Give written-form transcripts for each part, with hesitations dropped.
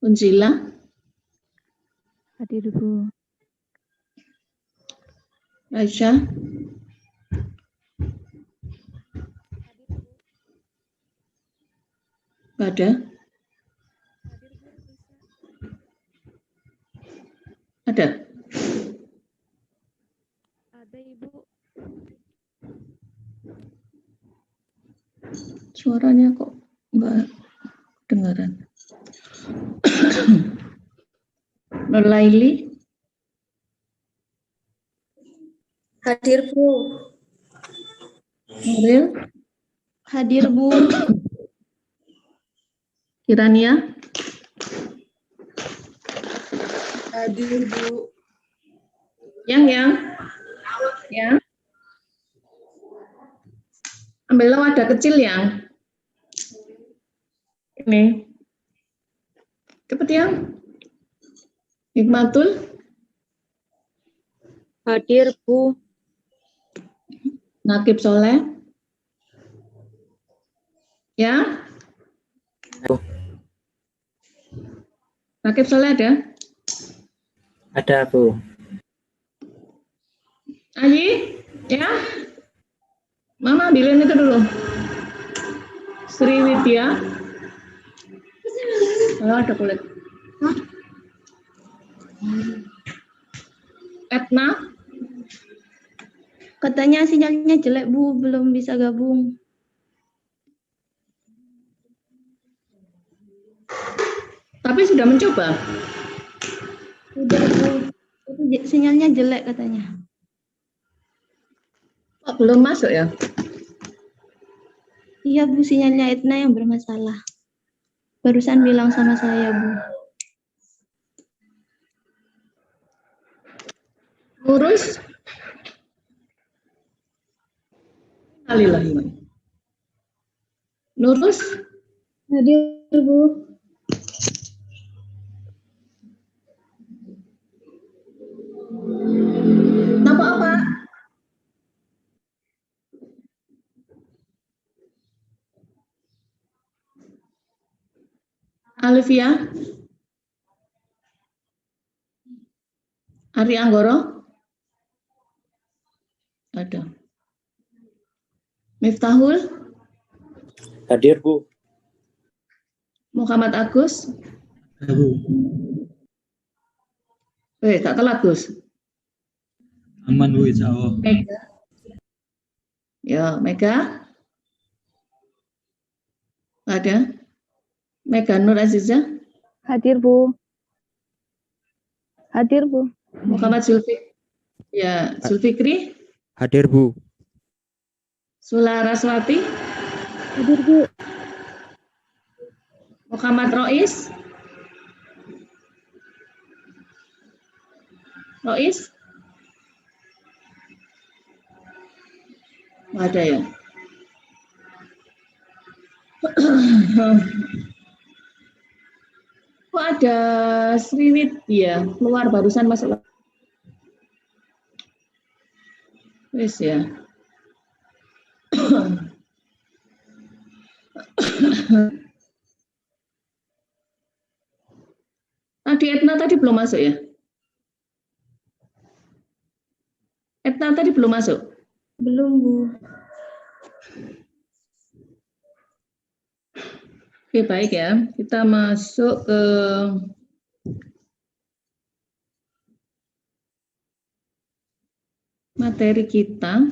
Unzila. Hadir, Bu. Aisyah. Nggak ada. Ada. Ada, Ibu. Suaranya kok nggak dengaran. Nurlaili. Hadir, Bu. Nuril. Hadir, Bu. Kirania. Hadir, Bu. Yang. Ambil wadah kecil yang. Ini. Cepet yang. Hikmatul. Hadir, Bu. Nakib Soleh. Ya. Nakib Soleh ada? Ada, Bu. Ayi, ya. Mama ambilin itu dulu. Sriwidya. Oh, ada kulit. Etna. Katanya sinyalnya jelek, Bu. Belum bisa gabung. Tapi sudah mencoba. Udah, Bu. Tapi sinyalnya jelek katanya. Oh, belum masuk ya? Iya, Bu. Sinyalnya Etna yang bermasalah. Barusan bilang sama saya, Bu. Lurus. Alhamdulillah. Lurus. Hadir, Bu. Nampak apa? Alivia. Ari Anggoro. Ada. Miftahul. Hadir, Bu. Muhammad Agus. Bu. Tak telat, Gus. Aman, Bu, insya Allah. Mega. Ya, Mega. Ada. Mega Nur Aziza. Hadir, Bu. Hadir, Bu. Muhammad Zulfikri. Ya, Zulfikri. Hadir, Bu. Sularaswati. Hadir, Bu. Muhammad Rois. Rois. Nggak ada ya? Kok ada Sriwidya keluar barusan masuk. Wes ya. Tadi Etna tadi belum masuk ya? Etna tadi belum masuk? Belum, Bu. Oke, baik ya. Kita masuk ke materi kita.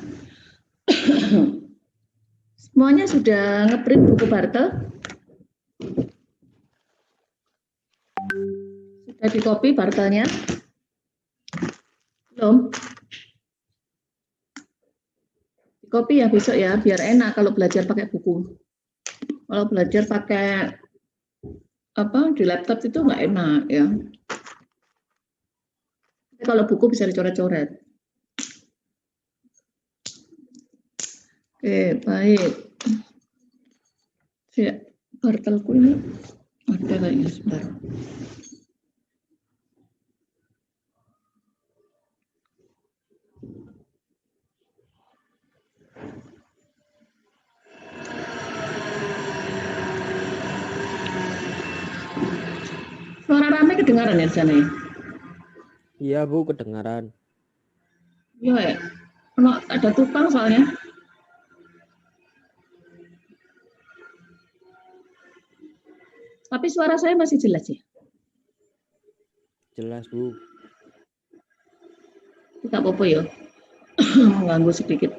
Semuanya sudah ngeprint buku Bartel? Sudah di copy Bartelnya? Belum? Di copy ya besok ya, biar enak kalau belajar pakai buku. Kalau belajar pakai di laptop itu nggak enak ya. Kalau buku bisa dicoret-coret. Oke, baik. Ya, Bartelku ini ada kayaknya sebentar. Suara rame kedengaran ya di sana ya? Iya Bu, kedengaran. Iya ya. Ada tukang soalnya. Tapi suara saya masih jelas ya? Jelas Bu. Tidak apa-apa ya. Mengganggu sedikit.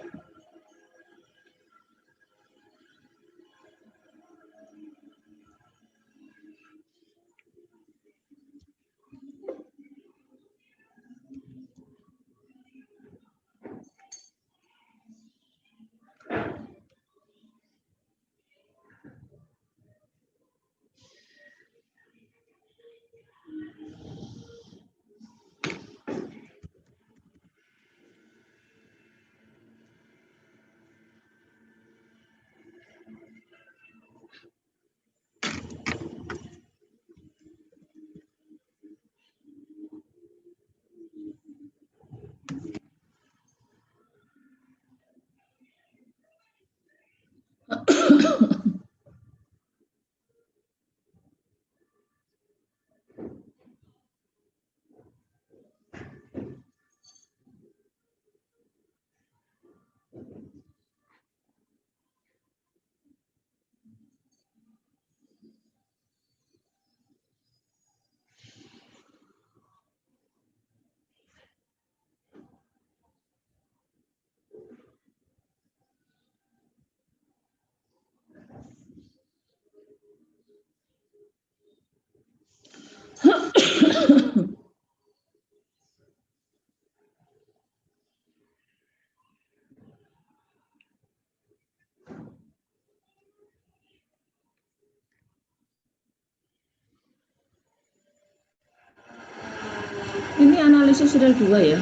Ini analisis serial 2 ya.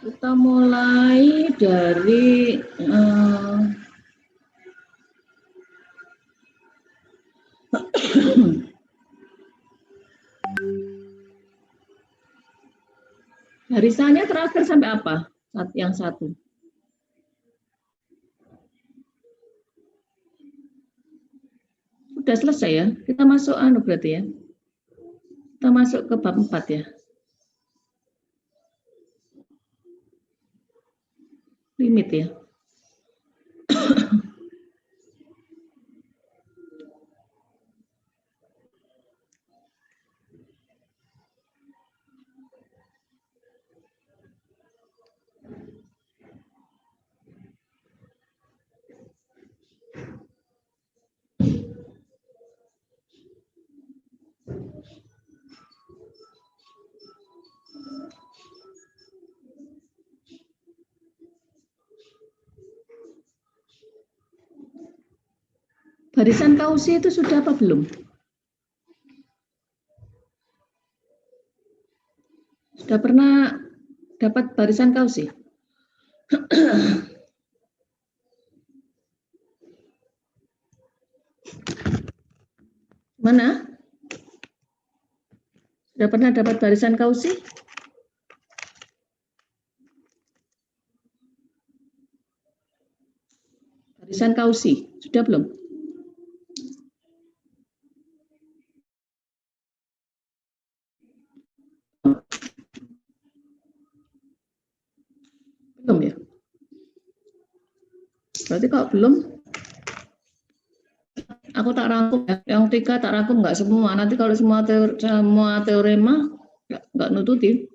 Kita mulai dari barisannya terakhir sampai apa? Yang satu. Sudah selesai ya. Kita masuk berarti ya. Kita masuk ke bab 4 ya. Limit ya. Barisan kausi itu sudah apa belum? Sudah pernah dapat barisan kausi? Mana? Sudah pernah dapat barisan kausi? Barisan kausi, sudah belum? Belum ya? Berarti kalau belum, aku tak rangkum ya. Yang 3 tak rangkum, nggak semua. Nanti kalau semua teorema nggak nututi.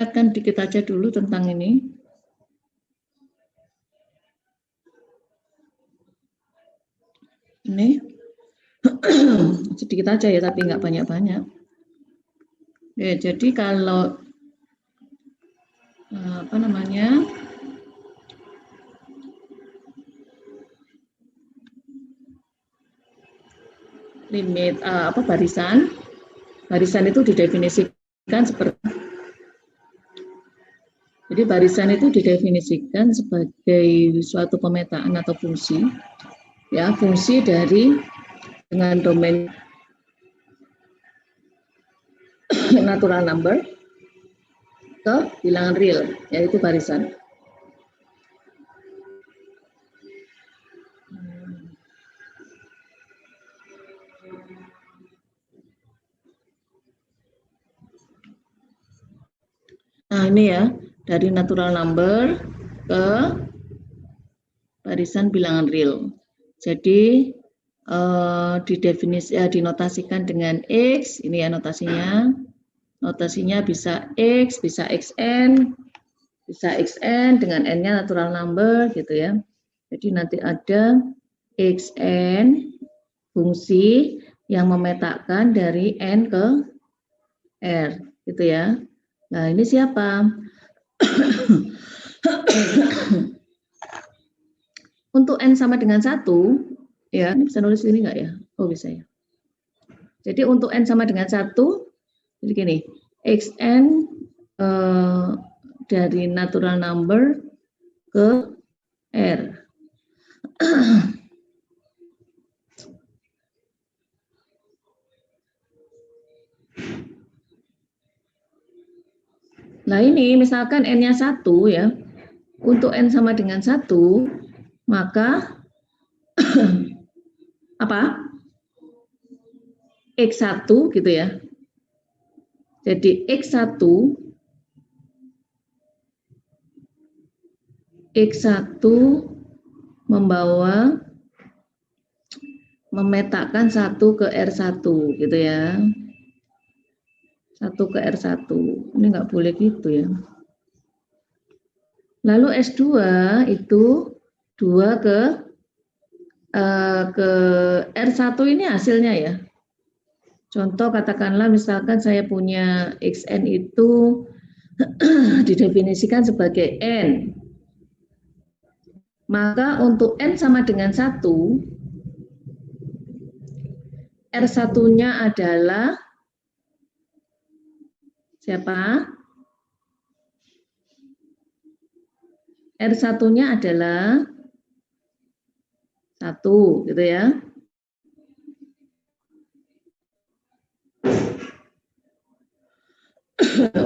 Akan dikit aja dulu tentang ini. Ini sedikit aja ya, tapi nggak banyak-banyak. Ya, jadi kalau apa namanya? Limit barisan itu didefinisikan seperti, jadi barisan itu didefinisikan sebagai suatu pemetaan atau fungsi, ya, fungsi dari dengan domain natural number, ke bilangan real, yaitu barisan. Nah, ini ya, dari natural number ke barisan bilangan real. Jadi dinotasikan dengan X, ini ya notasinya. Notasinya bisa X, bisa XN, bisa XN dengan N-nya natural number gitu ya. Jadi nanti ada XN fungsi yang memetakan dari N ke R gitu ya. Nah, ini siapa? Untuk N sama dengan 1, ya, ini bisa nulis ini enggak ya? Oh, bisa ya. Jadi untuk N sama dengan 1, jadi gini, XN dari natural number ke R. Nah ini misalkan N-nya 1 ya, untuk N sama dengan 1, maka apa? X1 gitu ya. Jadi X1 memetakan 1 ke R1 gitu ya. 1 ke R1. Ini nggak boleh gitu ya. Lalu S2 itu 2 ke R1 ini hasilnya ya. Contoh katakanlah misalkan saya punya XN itu didefinisikan sebagai N. Maka untuk N sama dengan 1, R1-nya adalah siapa? R1-nya adalah 1, gitu ya.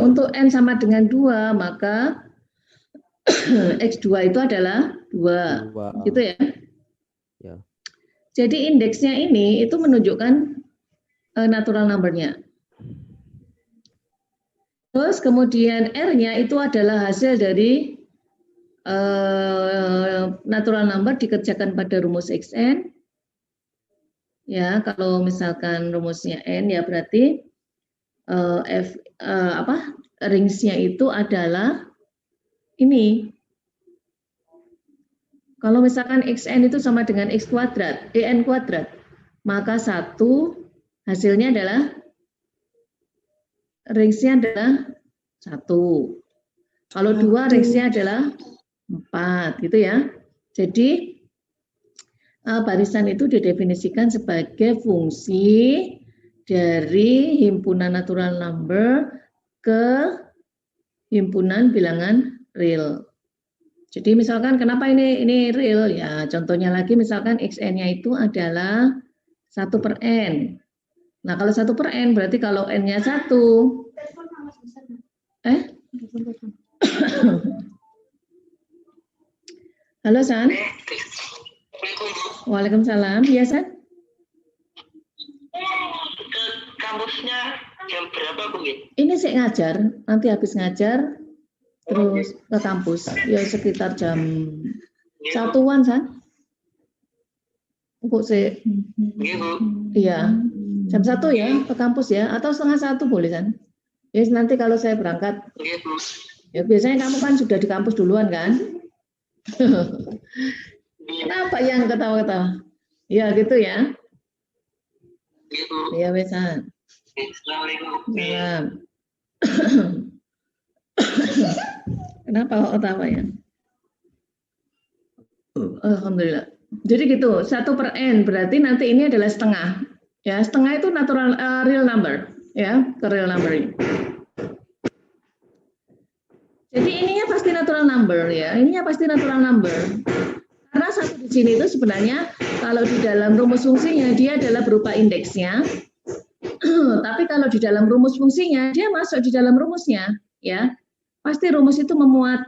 Untuk N sama dengan 2, maka X2 itu adalah 2, gitu ya. Ya. Jadi indeksnya ini itu menunjukkan natural number-nya. Terus kemudian R-nya itu adalah hasil dari natural number dikerjakan pada rumus XN. Ya, kalau misalkan rumusnya N ya berarti ringsnya itu adalah ini. Kalau misalkan XN itu sama dengan X kuadrat, EN kuadrat, maka 1 hasilnya adalah ringsnya adalah 1. Kalau 2 ringsnya adalah 4, gitu ya. Jadi barisan itu didefinisikan sebagai fungsi dari himpunan natural number ke himpunan bilangan real. Jadi misalkan kenapa ini real ya, contohnya lagi misalkan XN-nya itu adalah 1/N. Nah kalau 1/N berarti kalau N-nya 1. Halo San. Waalaikumsalam. Iya San. Ke kampusnya jam berapa Bu? Ini sih ngajar, nanti habis ngajar terus ke kampus. Ya sekitar jam 1-an San. Kok sih? Iya. Jam 1 ya ke kampus ya, atau 12:30 boleh San? Ya nanti kalau saya berangkat. Ya biasanya kamu kan sudah di kampus duluan kan? Kenapa yang ketawa-ketawa? Ya gitu ya. Iya Besan. Salam. Kenapa kok ketawa ya? Alhamdulillah. Jadi gitu, 1/N berarti nanti ini adalah setengah. Ya, setengah itu natural real number, ya, ke real number ini. Jadi ininya pasti natural number ya, ininya pasti natural number. Karena 1 di sini itu sebenarnya kalau di dalam rumus fungsinya dia adalah berupa indeksnya. Tapi kalau di dalam rumus fungsinya dia masuk di dalam rumusnya, ya. pasti rumus itu memuat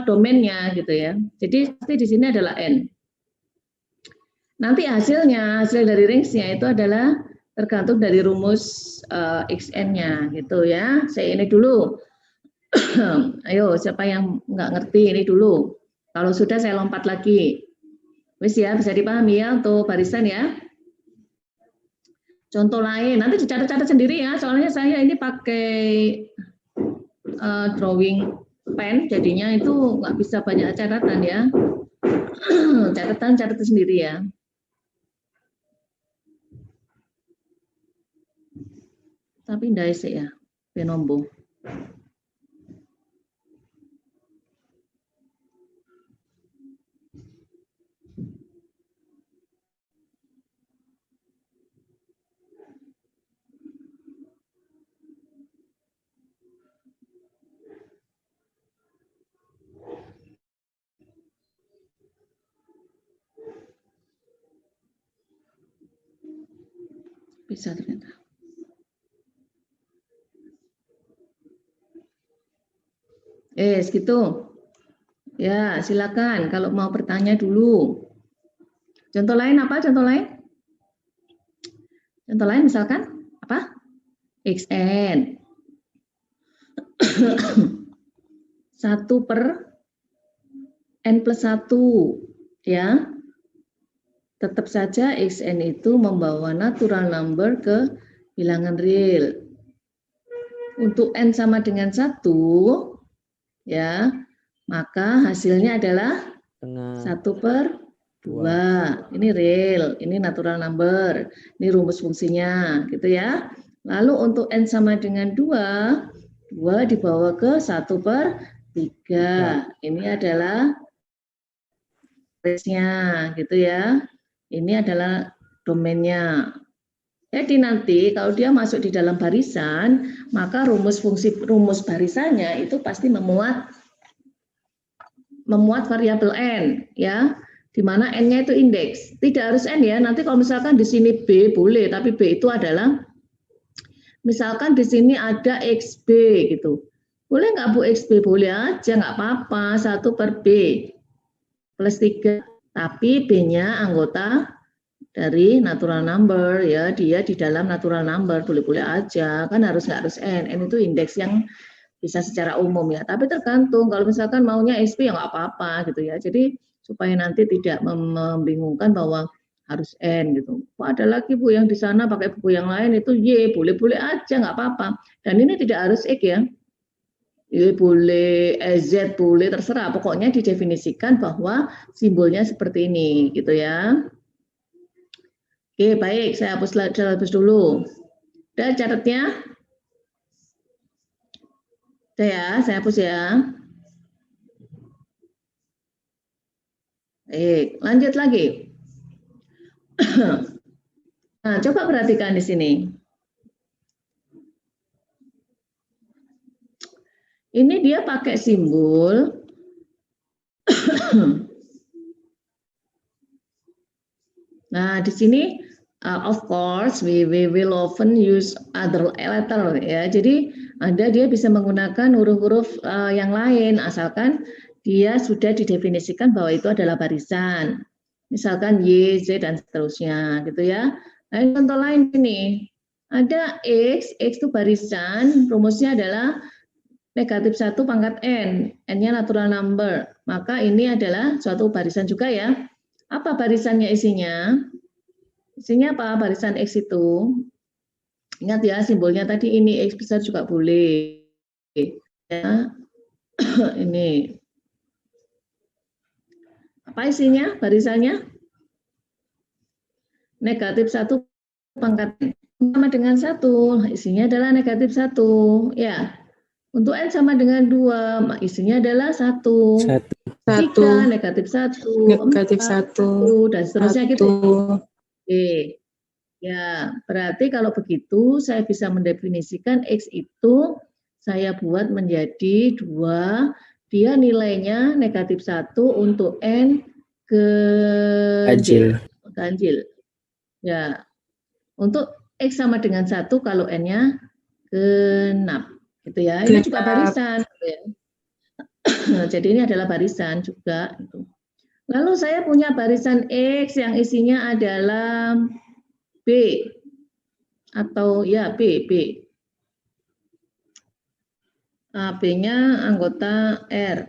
domainnya gitu ya. Jadi pasti di sini adalah n. Nanti hasil dari range-nya itu adalah tergantung dari rumus xn-nya gitu ya. Saya ini dulu. Ayo, siapa yang nggak ngerti ini dulu. Kalau sudah saya lompat lagi. Wis ya, bisa dipahami ya untuk barisan ya. Contoh lain, nanti dicatat-catat sendiri ya. Soalnya saya ini pakai drawing pen, jadinya itu nggak bisa banyak catatan ya. Catatan sendiri ya. Tapi ndak sih ya, penombo. Bisa ternyata. Segitu. Ya, silakan kalau mau bertanya dulu. Contoh lain apa? Contoh lain? Contoh lain misalkan apa? XN. 1 per N plus 1. Ya. Tetap saja xn itu membawa natural number ke bilangan real. Untuk n sama dengan 1, ya, maka hasilnya adalah 1 per 2. Ini real, ini natural number, ini rumus fungsinya, gitu ya. Lalu untuk n sama dengan 2, 2 dibawa ke 1 per 3. Ini adalah range-nya, gitu ya. Ini adalah domainnya. Jadi nanti kalau dia masuk di dalam barisan, maka rumus barisannya itu pasti memuat variabel n, ya, di mana n-nya itu indeks. Tidak harus n ya. Nanti kalau misalkan di sini b boleh, tapi b itu adalah misalkan di sini ada xb gitu. Boleh nggak Bu xb? Boleh aja, nggak apa-apa. 1 per b plus 3. Tapi B-nya anggota dari natural number ya, dia di dalam natural number, boleh-boleh aja, kan nggak harus n. N itu indeks yang bisa secara umum ya, tapi tergantung kalau misalkan maunya SP ya nggak apa-apa gitu ya. Jadi supaya nanti tidak membingungkan bahwa harus n gitu. Ada lagi Bu yang di sana pakai buku yang lain itu Y, boleh-boleh aja nggak apa-apa. Dan ini tidak harus X ya. Y boleh, Z boleh, terserah. Pokoknya didefinisikan bahwa simbolnya seperti ini, gitu ya. Oke, baik. Saya hapus dulu. Udah catatnya? Udah ya, saya hapus ya. Baik, lanjut lagi. Nah, coba perhatikan di sini. Ini dia pakai simbol nah, di sini of course we will often use other letter ya. Jadi dia bisa menggunakan huruf-huruf yang lain asalkan dia sudah didefinisikan bahwa itu adalah barisan. Misalkan Y, Z dan seterusnya gitu ya. Nah, contoh lain ini. Ada X itu barisan, rumusnya adalah negatif 1 pangkat N, N-nya natural number. Maka ini adalah suatu barisan juga ya. Apa barisannya isinya? Isinya apa? Barisan X itu. Ingat ya, simbolnya tadi ini X besar juga boleh. Ya. Ini. Apa isinya? Barisannya? Negatif 1 pangkat N. Sama dengan 1. Isinya adalah negatif 1. Ya. Untuk N sama dengan 2, isinya adalah 1. 3, negatif 1, negatif 4, 1, dan seterusnya gitu. Oke. Ya, berarti kalau begitu saya bisa mendefinisikan X itu saya buat menjadi 2. Dia nilainya negatif 1 untuk N ganjil. Ya. Untuk X sama dengan 1 kalau N-nya genap. gitu ya. Ini juga barisan. Gitu ya. Jadi ini adalah barisan juga. Gitu. Lalu saya punya barisan X yang isinya adalah B atau ya B. B-nya anggota R,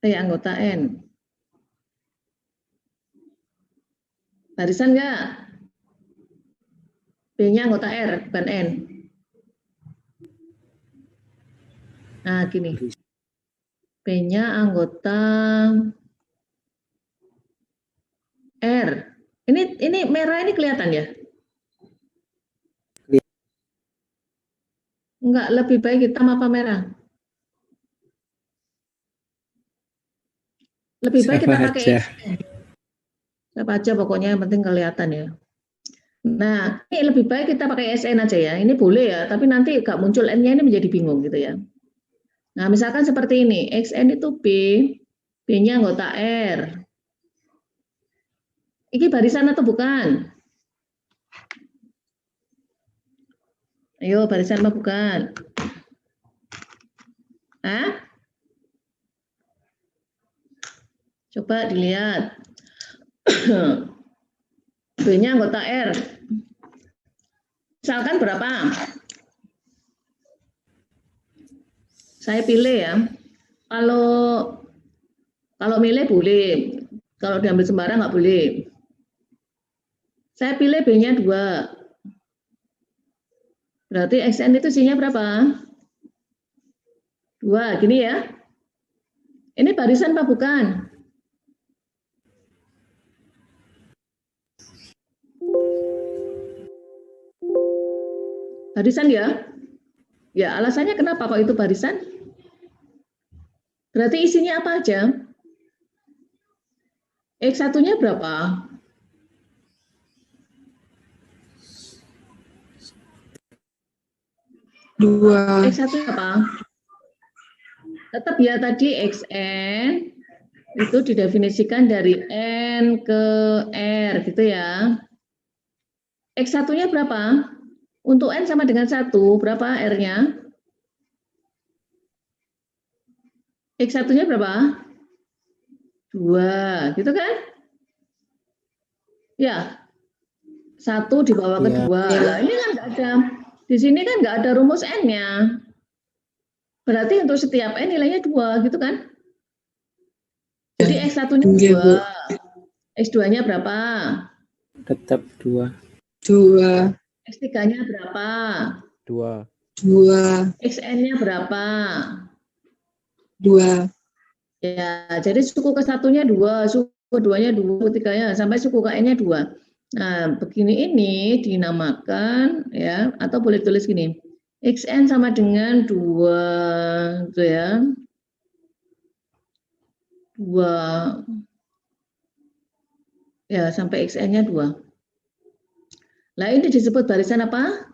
anggota N. Barisan enggak? B-nya anggota R, bukan N. Nah, gini. B-nya anggota R. Ini merah ini kelihatan ya? Enggak, lebih baik hitam apa merah? Lebih baik kita pakai XN. Siapa aja pokoknya yang penting kelihatan ya. Nah, ini lebih baik kita pakai SN aja ya. Ini boleh ya, tapi nanti nggak muncul N-nya ini menjadi bingung gitu ya. Nah, misalkan seperti ini, XN itu B, B-nya anggota R. Ini barisan atau bukan? Ayo, barisan apa bukan? Hah? Coba dilihat. B-nya anggota R. Misalkan berapa? Saya pilih ya. Kalau milih boleh. Kalau diambil sembarang nggak boleh. Saya pilih B-nya 2. Berarti XN itu isinya berapa? 2, gini ya. Ini barisan apa bukan? Barisan ya? Ya, alasannya kenapa kok itu barisan? Berarti isinya apa aja? X1-nya berapa? 2. X1 apa? Tetap ya tadi XN itu didefinisikan dari N ke R gitu ya. X1-nya berapa? Untuk N sama dengan 1, berapa R-nya? X1-nya berapa? 2, gitu kan? Ya, 1 dibawa ke 2. Nah, ini kan nggak ada, di sini kan nggak ada rumus N-nya. Berarti untuk setiap N nilainya 2, gitu kan? Jadi X1-nya 2. X2-nya berapa? Tetap 2. 2. X3-nya berapa? 2. XN-nya berapa? 2. Ya, jadi suku ke satunya 2, suku keduanya 2, ketiganya sampai suku ke N-nya 2. Nah, begini ini dinamakan ya, atau boleh tulis gini. XN sama dengan 2 gitu ya. 2. Ya, sampai XN-nya 2. Nah, ini disebut barisan apa?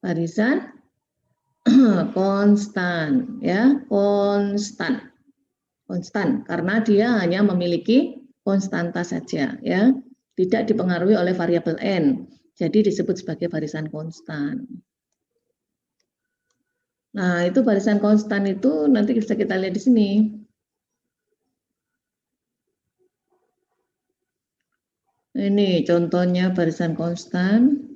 Barisan konstan ya, konstan karena dia hanya memiliki konstanta saja ya, tidak dipengaruhi oleh variabel N, jadi disebut sebagai barisan konstan. Nah, itu barisan konstan itu nanti bisa kita lihat di sini. Ini contohnya barisan konstan.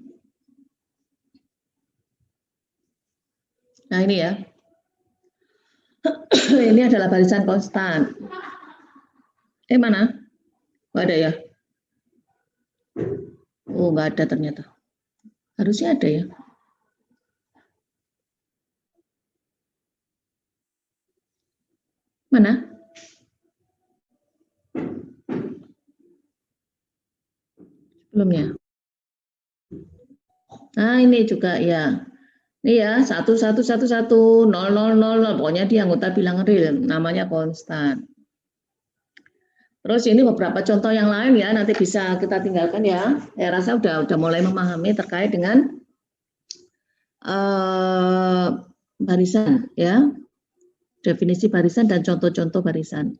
Nah, ini ya. Ini adalah barisan konstan. Mana? Nggak ada ya? Oh, nggak ada ternyata. Harusnya ada ya. Mana? Sebelumnya. Nah, ini juga ya. Ini ya, 11111 000, pokoknya dia anggota bilangan real, namanya konstan. Terus ini beberapa contoh yang lain ya, nanti bisa kita tinggalkan ya. Saya rasa udah mulai memahami terkait dengan barisan ya. Definisi barisan dan contoh-contoh barisan.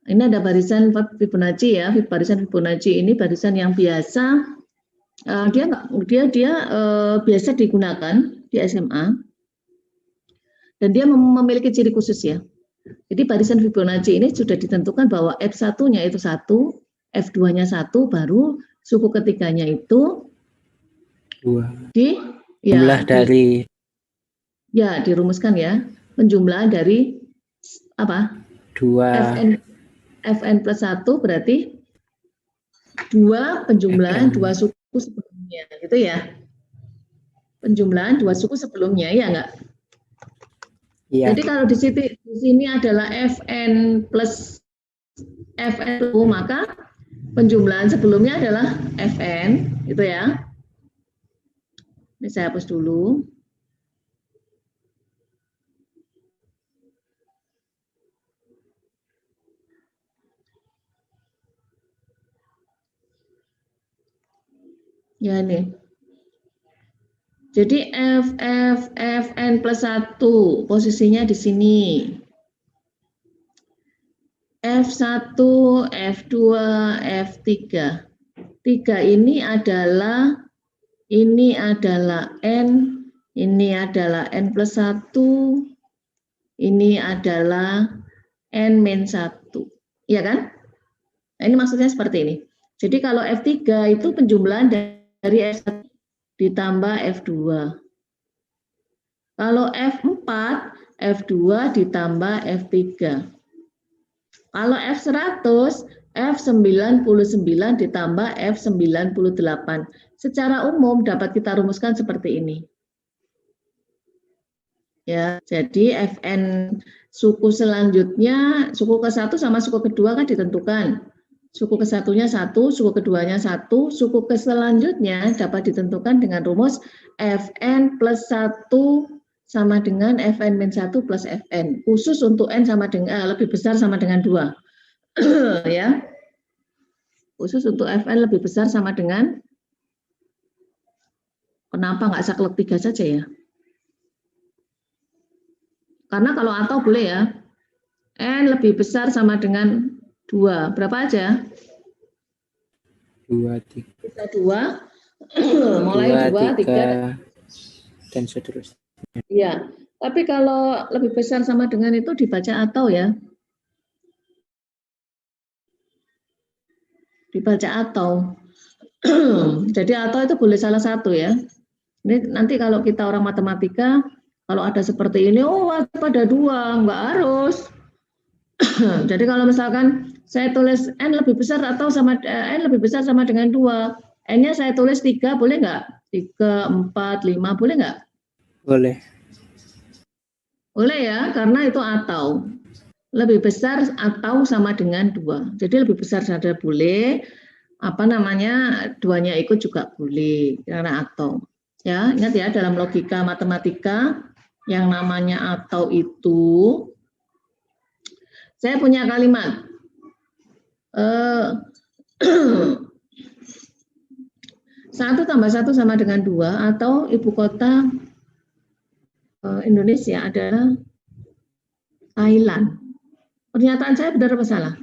Ini ada barisan Fibonacci ya, barisan Fibonacci ini barisan yang biasa dia biasa digunakan di SMA Dan dia memiliki ciri khusus ya. Jadi barisan Fibonacci ini sudah ditentukan bahwa F1-nya itu 1, F2-nya 1, baru suku ketiganya itu 2. Jumlah dari dirumuskan ya. Penjumlahan dari apa? 2 Fn plus 1 berarti 2 penjumlahan 2 suku sebelumnya, gitu ya. Penjumlahan 2 suku sebelumnya, ya enggak? Iya. Jadi kalau di sini adalah Fn plus Fn, maka penjumlahan sebelumnya adalah Fn, gitu ya. Ini saya hapus dulu. Ya nih. Jadi Fn plus 1 posisinya di sini. F1, F2, F3. 3 ini adalah N, ini adalah N plus 1, ini adalah N min 1. Iya kan? Nah, ini maksudnya seperti ini. Jadi kalau F3 itu penjumlahan dari F1 ditambah F2. Kalau F4, F2 ditambah F3. Kalau F100, F99 ditambah F98. Secara umum dapat kita rumuskan seperti ini. Ya, jadi Fn suku selanjutnya, suku ke-1 sama suku kedua kan ditentukan. Suku ke-1-nya 1, suku keduanya 1, suku ke-selanjutnya dapat ditentukan dengan rumus Fn plus 1 sama dengan Fn min 1 plus Fn. Khusus untuk N sama dengan lebih besar sama dengan 2. Ya. Khusus untuk Fn lebih besar sama dengan, kenapa nggak saklek 3 saja ya? Karena kalau atau boleh ya. N lebih besar sama dengan 2. Berapa aja? 2, 3. Bisa 2. Mulai 2, 3. Dan seterusnya. Iya. Tapi kalau lebih besar sama dengan itu dibaca atau ya. Dibaca atau. Jadi atau itu boleh salah satu ya. Ini nanti kalau kita orang matematika, kalau ada seperti ini, oh pada 2, enggak harus. Jadi kalau misalkan saya tulis N lebih besar atau sama N lebih besar sama dengan 2, N-nya saya tulis 3, boleh nggak? 3, 4, 5, boleh nggak? Boleh. Boleh ya, karena itu atau. Lebih besar atau sama dengan 2. Jadi lebih besar saja boleh, duanya ikut juga boleh, karena atau. Ya, ingat ya, dalam logika matematika, yang namanya atau itu, saya punya kalimat. 1 tambah 1 sama dengan 2, atau ibu kota Indonesia adalah Thailand. Pernyataan saya benar apa salah?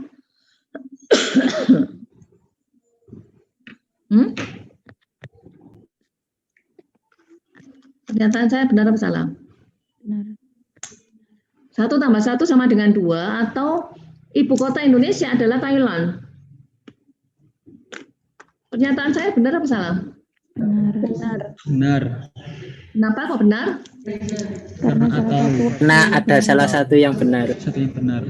Pernyataan saya benar apa salah? Benar. 1 tambah 1 sama dengan 2, atau ibu kota Indonesia adalah Thailand. Pernyataan saya benar apa salah? Benar. Benar. Kenapa kok benar? Karena salah satu. Nah, ada salah satu yang benar. Satu yang benar.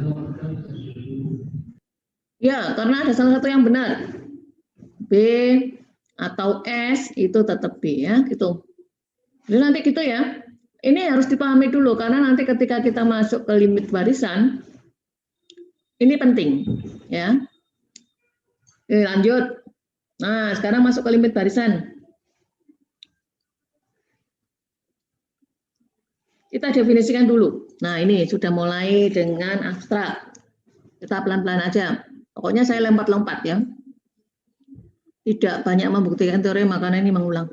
Ya, karena ada salah satu yang benar. B atau S itu tetap B ya, gitu. Jadi nanti gitu ya. Ini harus dipahami dulu karena nanti ketika kita masuk ke limit barisan, ini penting ya. Oke, lanjut. Nah, sekarang masuk ke limit barisan. Kita definisikan dulu. Nah, ini sudah mulai dengan abstrak. Kita pelan-pelan aja. Pokoknya saya lompat-lompat ya. Tidak banyak membuktikan teori, makanya ini mengulang.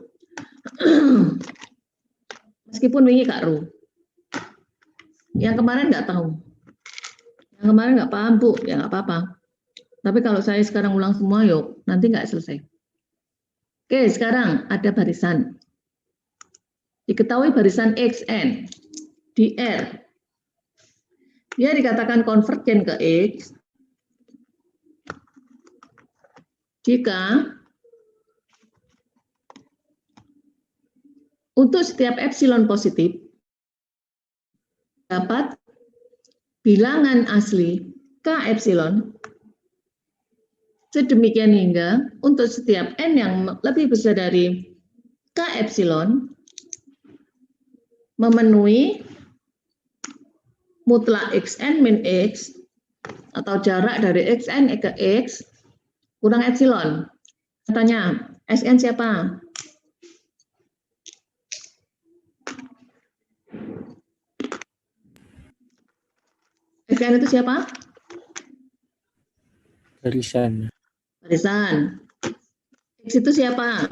Meskipun wingi Kak Ru. Yang kemarin nggak tahu. Yang kemarin nggak paham, Bu. Ya nggak apa-apa. Tapi kalau saya sekarang ulang semua, yuk. Nanti nggak selesai. Oke, sekarang ada barisan. Diketahui barisan XN di R. Dia dikatakan konvergen ke X jika untuk setiap epsilon positif dapat bilangan asli K epsilon sedemikian hingga untuk setiap N yang lebih besar dari K epsilon memenuhi mutlak Xn min X atau jarak dari Xn ke X kurang epsilon. Tanya, Sn siapa? Sn itu siapa? Barisan. Barisan. X itu siapa?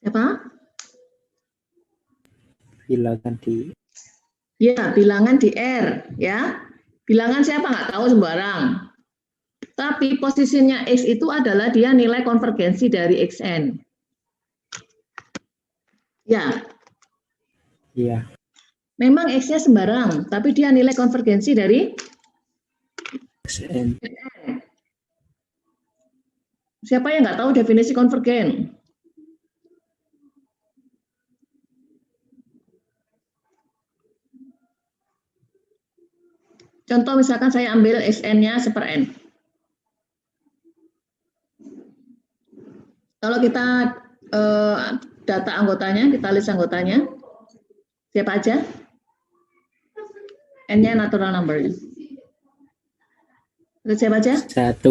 Siapa? Bilangan di Ya, bilangan di R, ya. Bilangan siapa nggak tahu sembarang. Tapi posisinya X itu adalah dia nilai konvergensi dari Xn. Ya, iya. memang X-nya sembarang, tapi dia nilai konvergensi dari Xn. siapa yang nggak tahu definisi konvergen? Contoh misalkan saya ambil Sn-nya seper N. Kalau kita data anggotanya, kita list anggotanya, siapa aja? N-nya natural number. Terus siapa aja? 1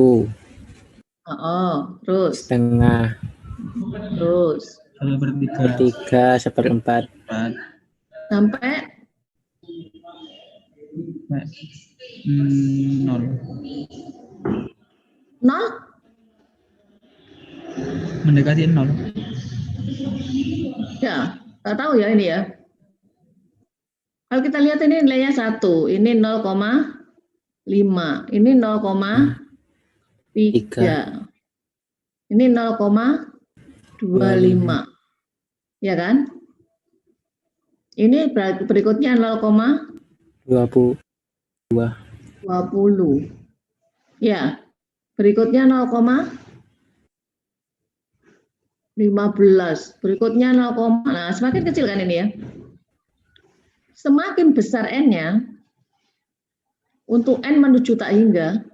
Terus. setengah, Terus. 1/3. 3 1/4, 4. Sampai 0. 0? Mendekati 0. Ya, nggak tahu ya ini ya. Kalau kita lihat ini nilainya 1, ini 0,5, ini 0,3, ini 0,25, ya kan? Ini berikutnya 20, 0,20, ya. Berikutnya 0,15, berikutnya 0, nah semakin kecil kan ini ya. Semakin besar N-nya, untuk N menuju tak hingga,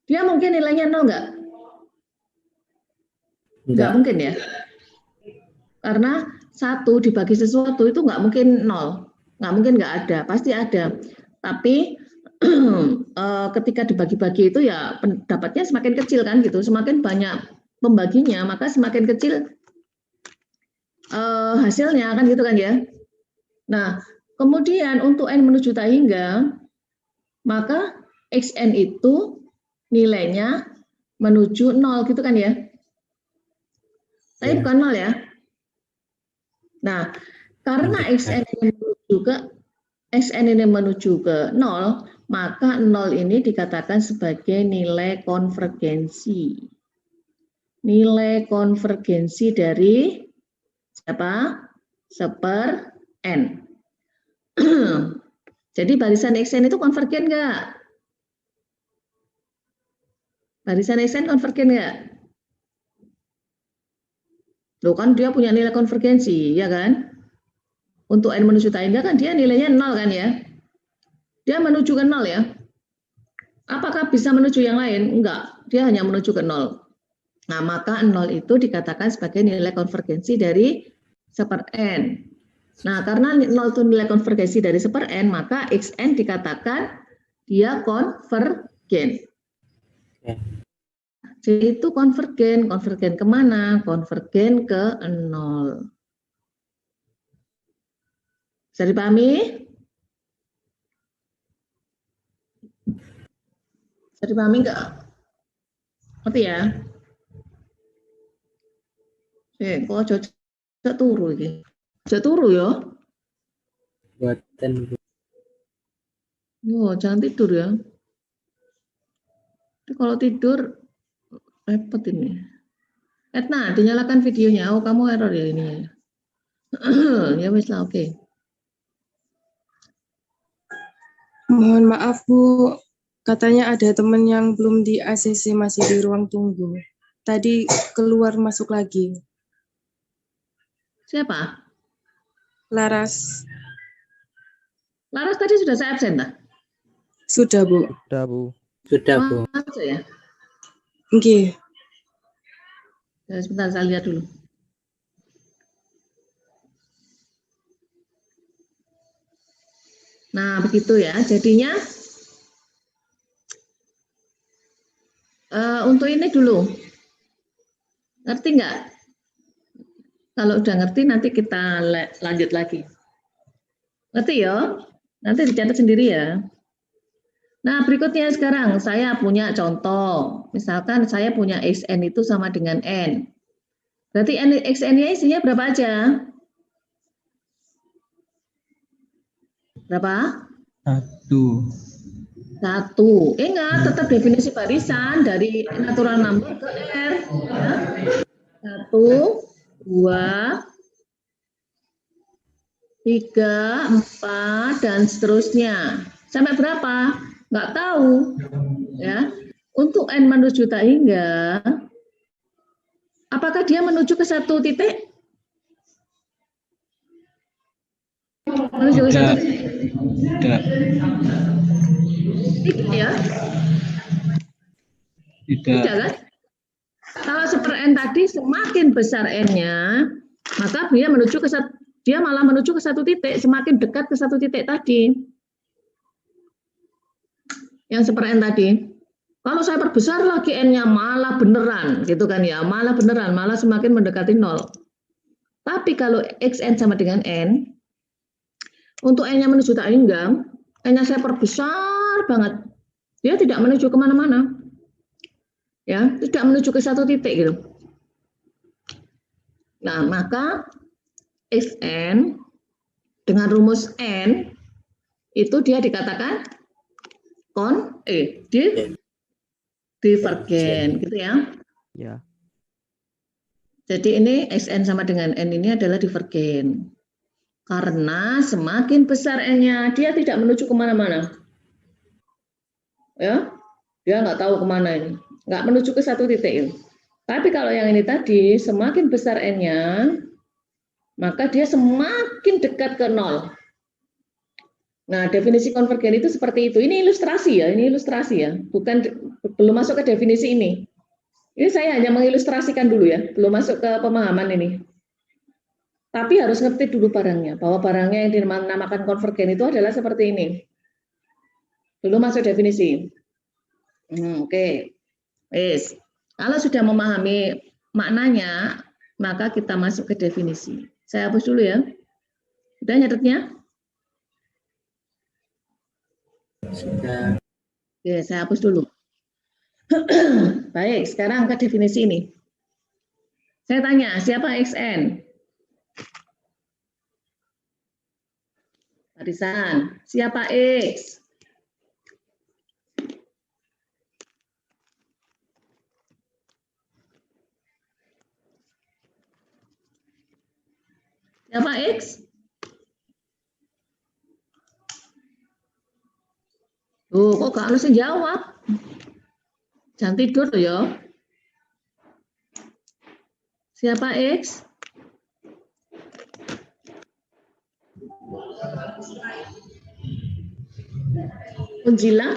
dia mungkin nilainya 0 nggak? Nggak mungkin ya. Karena 1 dibagi sesuatu itu nggak mungkin 0. Nggak mungkin nggak ada, pasti ada. Tapi ketika dibagi-bagi itu ya pendapatnya semakin kecil kan gitu. Semakin banyak pembaginya, maka semakin kecil hasilnya kan gitu kan ya. Nah, kemudian untuk N menuju tak hingga, maka Xn itu nilainya menuju 0 gitu kan ya. Tapi bukan 0 ya. Nah, karena Xn ini menuju ke 0, maka 0 ini dikatakan sebagai nilai konvergensi. Nilai konvergensi dari siapa? Seper N. Jadi barisan Xn itu konvergen nggak? Barisan Xn konvergen nggak? Loh kan dia punya nilai konvergensi, ya kan? Untuk N menuju tak hingga kan dia nilainya 0 kan ya? Dia menuju ke 0 ya? Apakah bisa menuju yang lain? Enggak, dia hanya menuju ke 0. Nah, maka 0 itu dikatakan sebagai nilai konvergensi dari seper N. Nah, karena 0 itu nilai konvergensi dari seper N, maka Xn dikatakan dia konvergen. Jadi itu konvergen. Konvergen kemana? Konvergen ke 0. Bisa dipahami? Bisa dipahami enggak? Ngerti ya? Kok aja turu iki. Aja turu ya. buatan Yo, jangan tidur ya. Tapi kalau tidur repot ini. Etna, dinyalakan videonya. Oh, kamu error ya ini. Ya wis lah, oke. Mohon maaf Bu, katanya ada teman yang belum di ACC masih di ruang tunggu. Tadi keluar masuk lagi. Siapa? Laras. Laras tadi sudah saya absen, tak? Sudah Bu. Sudah, Bu. Sudah, Bu. Masa ya? Nggih. Ya, sebentar saya lihat dulu. Nah, begitu ya. Jadinya untuk ini dulu. Ngerti nggak? Kalau udah ngerti nanti kita lanjut lagi. Ngerti ya? Nanti dicatat sendiri ya. Nah, berikutnya sekarang saya punya contoh. Misalkan saya punya XN itu sama dengan N. Berarti XN-nya isinya berapa aja? Berapa? 1. Ingat, tetap definisi barisan dari natural number ke R. Ya. 1, 2, 3, 4, dan seterusnya. Sampai berapa? Nggak tahu. Ya. Untuk N menuju tak hingga, apakah dia menuju ke satu titik? Menuju ke satu titik? Tidak. Tidak ya? Tidak. Tidak kan? Kalau seper N tadi semakin besar N-nya, maka dia malah menuju ke satu titik, semakin dekat ke satu titik tadi. Yang seper N tadi. Kalau saya perbesar lagi N-nya malah beneran, gitu kan ya, malah beneran, malah semakin mendekati 0. Tapi kalau XN sama dengan N, untuk N-nya menuju tak hingga, N-nya saya perbesar banget. Dia tidak menuju kemana-mana. Ya, tidak menuju ke satu titik gitu. Nah, maka XN dengan rumus N itu dia dikatakan divergen gitu ya. Ya. Jadi ini XN sama dengan N ini adalah divergen. Karena semakin besar N-nya, dia tidak menuju kemana-mana. Ya, dia nggak tahu kemana ini. Nggak menuju ke satu titik ini. Tapi kalau yang ini tadi, semakin besar N-nya, maka dia semakin dekat ke 0. Nah, definisi konvergen itu seperti itu. Ini ilustrasi ya, belum masuk ke definisi ini. Ini saya hanya mengilustrasikan dulu ya, belum masuk ke pemahaman ini. Tapi harus ngerti dulu barangnya, bahwa barangnya yang dinamakan konvergen itu adalah seperti ini. Belum masuk definisi. Oke. Wes. Kalau sudah memahami maknanya, maka kita masuk ke definisi. Saya hapus dulu ya. Sudah nyatetnya? Sudah. Oke, saya hapus dulu. Baik, sekarang ke definisi ini. Saya tanya, siapa XN? Barisan. Siapa X? Siapa X? Kok gak harus jawab? Jangan tidur ya. Siapa X? Unjila?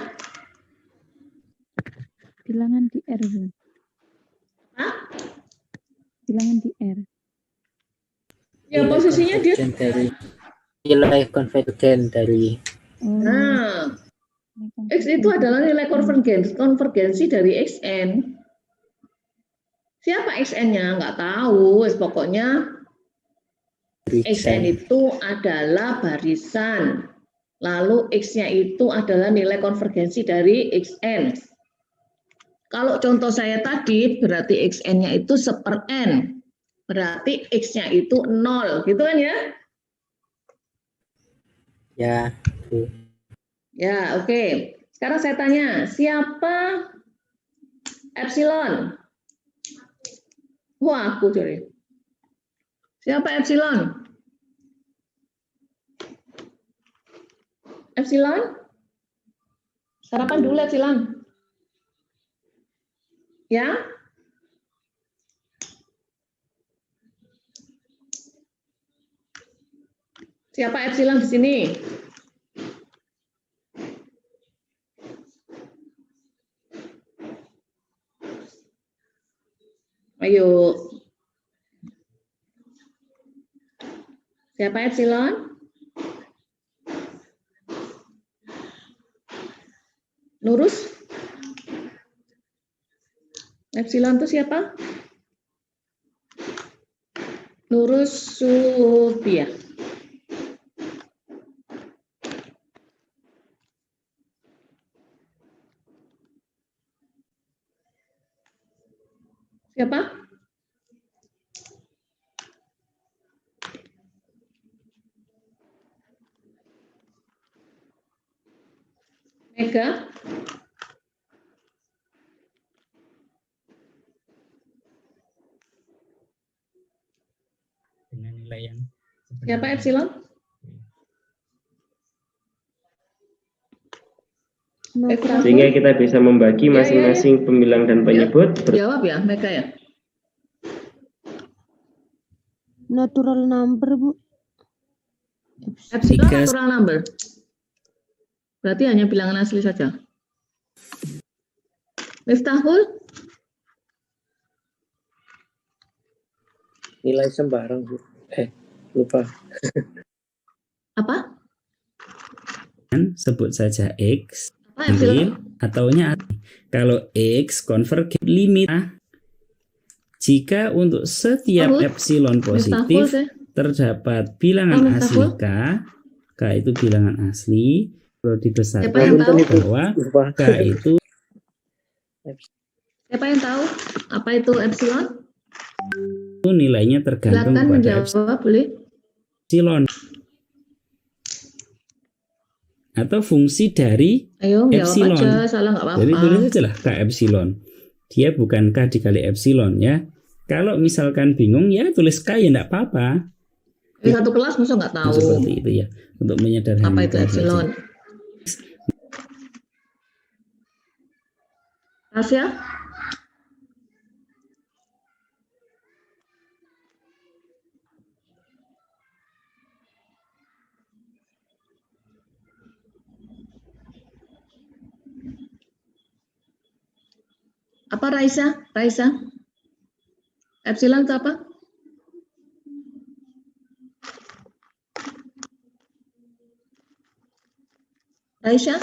Bilangan di R. Bu. Hah? Bilangan di R. Ya posisinya dia. Nilai konvergen dari. Nah, X itu adalah nilai konvergensi dari XN. Siapa XN-nya? Nggak tahu. Pokoknya XN itu adalah barisan. Lalu X-nya itu adalah nilai konvergensi dari XN. Kalau contoh saya tadi, berarti XN-nya itu seper N. Berarti X-nya itu 0. Gitu kan ya? Ya. Ya, oke. Sekarang saya tanya, siapa epsilon? Wah, aku curi. Siapa epsilon? Epsilon? Sarapan dulu Epsilon. Ya? Siapa Epsilon di sini? Ayo. Siapa Epsilon? Nurus? Epsilon itu siapa? Nurus Subia. Siapa? Mega? Dengan nilai yang Siapa Epsilon? Sehingga kita bisa membagi masing-masing pembilang dan penyebut. Jawab ya, Mega ya. Natural number, Bu. Epsilon natural number. Berarti hanya bilangan asli saja. Miftahul? Nilai sembarang, Bu. Lupa. Apa? Sebut saja X, Apa Epsilon? ataunya kalau X convert limit. Jika untuk setiap epsilon positif terdapat bilangan asli K itu bilangan asli, perlu dibesarkan bahwa K itu. Siapa yang tahu apa itu epsilon? Itu nilainya tergantung Silakan pada menjawab, boleh? epsilon atau fungsi dari Ayo epsilon. jawab aja, salah nggak apa-apa. Jadi tulis aja lah K epsilon. Dia bukan K dikali epsilon ya. Kalau misalkan bingung ya tulis K ya enggak apa-apa. Satu kelas masa nggak tahu. Seperti itu ya. Untuk menyederhanakan. Apa itu epsilon? Tasya? Apa Raisa? Raisa? Epsilon itu apa? Raisa?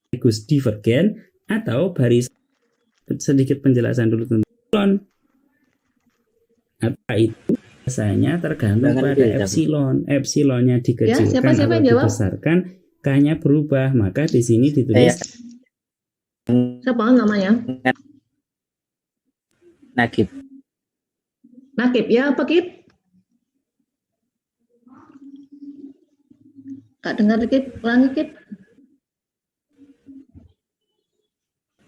Sekaligus divergen atau baris. Sedikit penjelasan dulu tentang epsilon. Apa itu? Biasanya tergantung pada epsilon. Epsilonnya dikecilkan siapa atau yang jawab? dibesarkan, K-nya berubah. Maka di sini ditulis Siapa namanya? Nakib. Nakib ya apa Kip? Kak dengar Kip, ulangi Kip.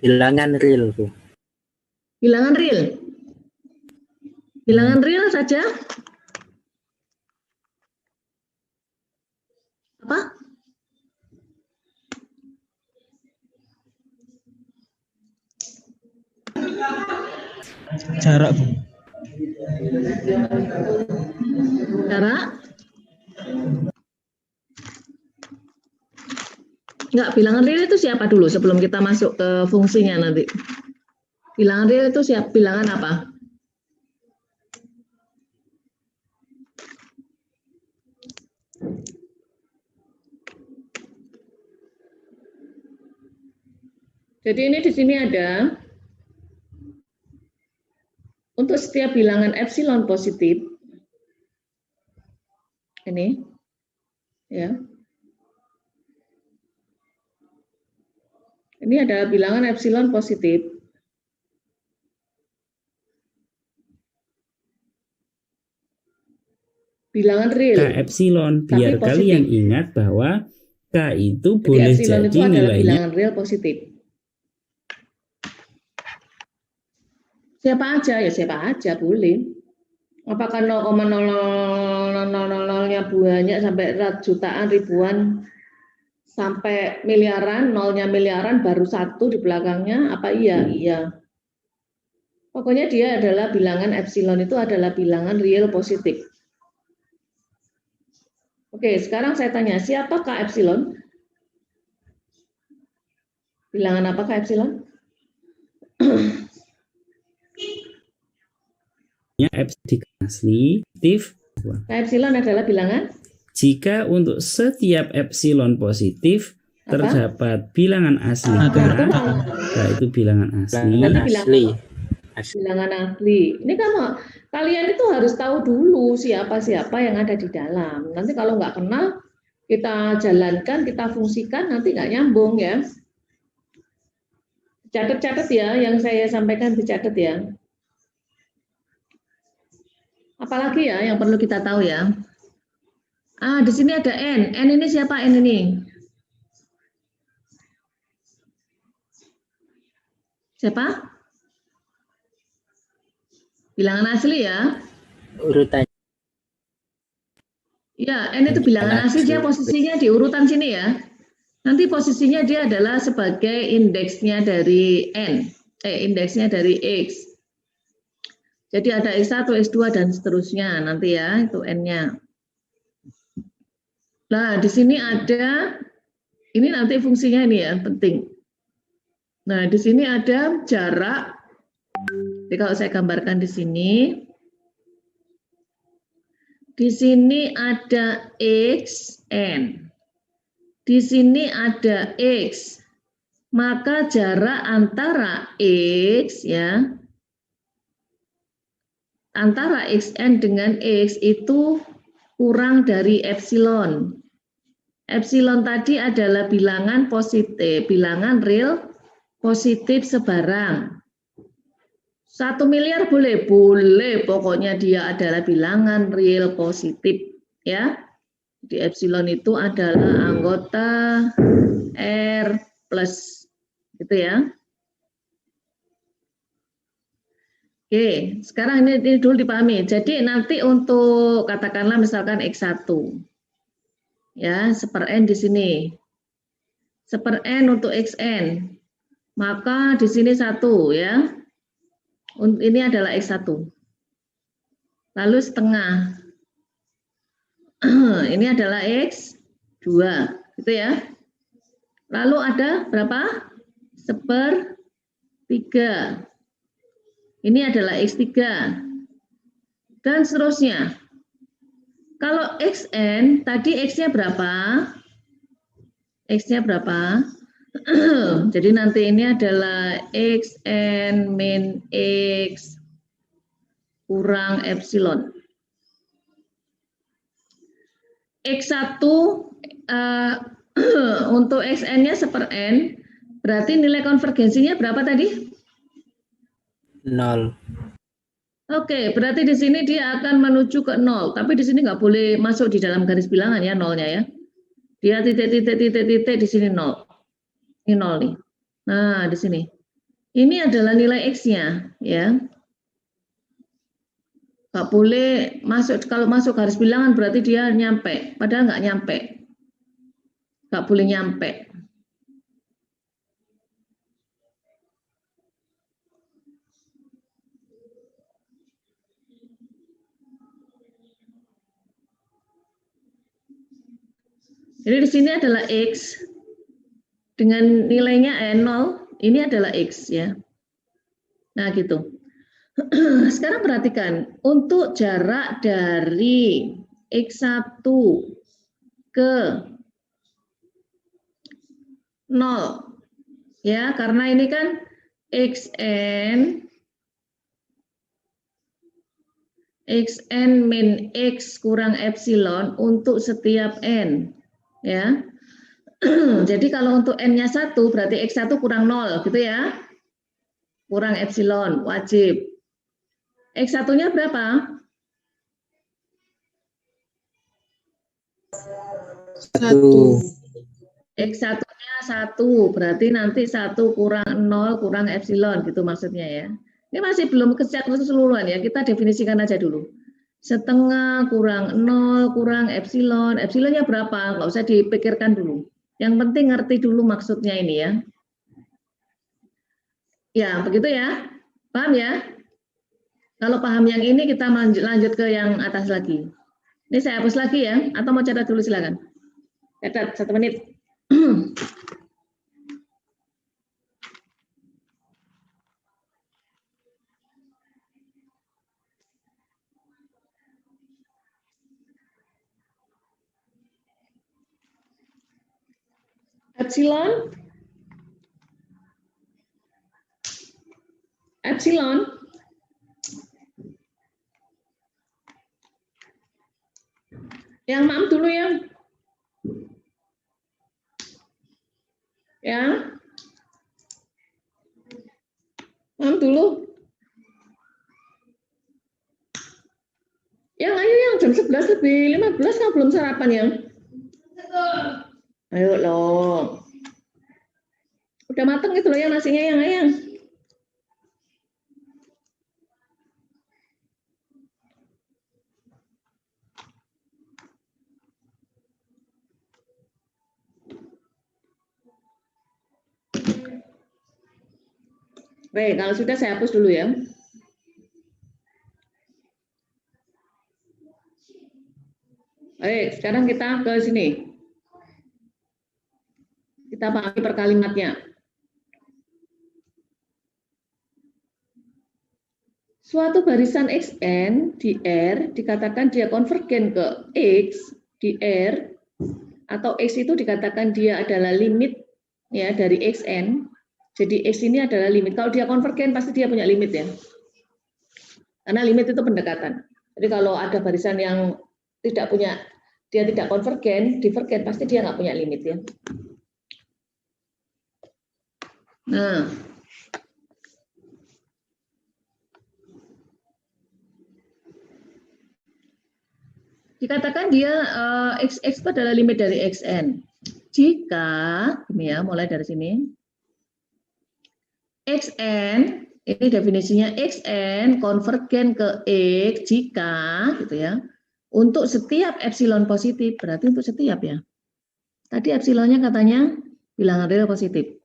Bilangan real, Bu. Bilangan real. Bilangan real saja. Apa? jarak, Bu. Jarak? Enggak, bilangan real itu siapa dulu sebelum kita masuk ke fungsinya nanti? Bilangan real itu siapa? Bilangan apa? Jadi ini di sini ada untuk setiap bilangan epsilon positif ini ya. Ini adalah bilangan epsilon positif. Bilangan real. K epsilon. Biar kalian ingat bahwa K itu boleh epsilon jadi itu adalah nilainya bilangan real positif. Siapa aja ya siapa aja boleh. Apakah 0,0000-nya banyak sampai jutaan, ribuan, sampai miliaran, nolnya miliaran, baru satu di belakangnya? Apa iya? Iya. Pokoknya dia adalah bilangan epsilon itu adalah bilangan real positif. Oke, sekarang saya tanya, siapakah epsilon? Bilangan apakah epsilon? Epsilon asli, positif. Epsilon adalah bilangan? Jika untuk setiap epsilon positif Apa? terdapat bilangan asli kurangan, yaitu bilangan asli. Bilangan asli. Ini kan kalian itu harus tahu dulu siapa-siapa yang ada di dalam. Nanti kalau nggak kenal, kita jalankan, kita fungsikan, nanti nggak nyambung ya. Catat-catat ya, yang saya sampaikan dicatat ya. Apalagi ya yang perlu kita tahu ya. Di sini ada N. N ini siapa N ini? Siapa? Bilangan asli ya. Urutan. Ya, N itu bilangan asli, dia posisinya di urutan sini ya. Nanti posisinya dia adalah sebagai indeksnya dari N. Indeksnya dari X. Jadi ada X1, X2 dan seterusnya nanti ya, itu N-nya. Nah, di sini ada, ini nanti fungsinya ini ya, penting. Nah, di sini ada jarak. Jadi kalau saya gambarkan di sini ada XN. Di sini ada X. Maka jarak antara X ya, antara XN dengan X itu kurang dari epsilon. Epsilon tadi adalah bilangan positif, bilangan real positif sebarang. 1 miliar boleh, pokoknya dia adalah bilangan real positif ya. Di epsilon itu adalah anggota R plus, gitu ya. Oke, sekarang ini dulu dipahami. Jadi nanti untuk katakanlah misalkan X1. Ya, seper N di sini. Seper N untuk XN. Maka di sini 1 ya. Ini adalah X1. Lalu setengah. Ini adalah X2, gitu ya. Lalu ada berapa? Seper 3. Ini adalah X3. Dan seterusnya. Kalau XN, tadi X-nya berapa? X-nya berapa? Jadi nanti ini adalah XN min X kurang epsilon. X1 untuk XN-nya seper N, berarti nilai konvergensinya berapa tadi? 0. Oke, berarti di sini dia akan menuju ke 0, tapi di sini nggak boleh masuk di dalam garis bilangan ya, nolnya ya. Dia titik di sini 0. Ini 0 nih. Nah, di sini. Ini adalah nilai X-nya ya. Nggak boleh masuk, kalau masuk garis bilangan berarti dia nyampe, padahal nggak nyampe. Nggak boleh nyampe. Jadi di sini adalah X dengan nilainya N0, ini adalah X ya. Nah gitu. Sekarang perhatikan, untuk jarak dari X1 ke 0, ya, karena ini kan XN min X kurang epsilon untuk setiap N, ya. Jadi kalau untuk N-nya 1, berarti X1 kurang 0, gitu ya. Kurang epsilon, wajib. X1-nya berapa? 1. X1-nya 1, berarti nanti 1 kurang 0 kurang epsilon, gitu maksudnya ya. Ini masih belum keseluruhan ya, kita definisikan aja dulu. setengah kurang 0 kurang epsilon. Epsilonnya berapa? Nggak usah dipikirkan dulu. Yang penting ngerti dulu maksudnya ini ya. Ya, begitu ya. Paham ya? Kalau paham yang ini kita lanjut ke yang atas lagi. Ini saya hapus lagi ya. Atau mau catat dulu silakan. Catat 1 menit. Epsilon. Epsilon. Yang maaf dulu ya. Ya. Maaf dulu. Yang ayo yang jam 11 lebih 15 kan belum sarapan yang. Ayo loh. Udah mateng gitu loh ya nasinya yang ayang. Baik, kalau sudah saya hapus dulu ya. Baik, sekarang kita ke sini. Kita pahami per kalimatnya. Suatu barisan Xn di R dikatakan dia konvergen ke X di R, atau X itu dikatakan dia adalah limit ya dari Xn. Jadi X ini adalah limit. Kalau dia konvergen pasti dia punya limit ya. Karena limit itu pendekatan. Jadi kalau ada barisan yang tidak punya, dia tidak konvergen, divergen, pasti dia nggak punya limit ya. Nah, dikatakan dia X itu adalah limit dari Xn. Jika, ini ya, mulai dari sini. Xn, ini definisinya Xn konvergen ke X jika, gitu ya, untuk setiap epsilon positif, berarti untuk setiap ya. Tadi epsilonnya katanya bilangan real positif.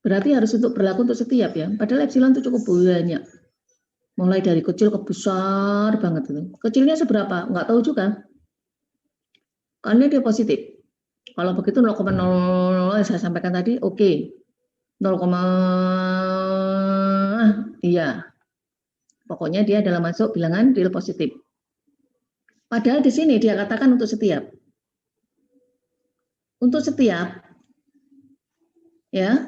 Berarti harus berlaku untuk setiap ya. Padahal epsilon itu cukup banyak. Mulai dari kecil ke besar banget itu. Kecilnya seberapa? Nggak tahu juga. Karena dia positif. Kalau begitu 0,00 saya sampaikan tadi, oke. 0, iya. Pokoknya dia adalah masuk bilangan real positif. Padahal di sini dia katakan untuk setiap. Untuk setiap ya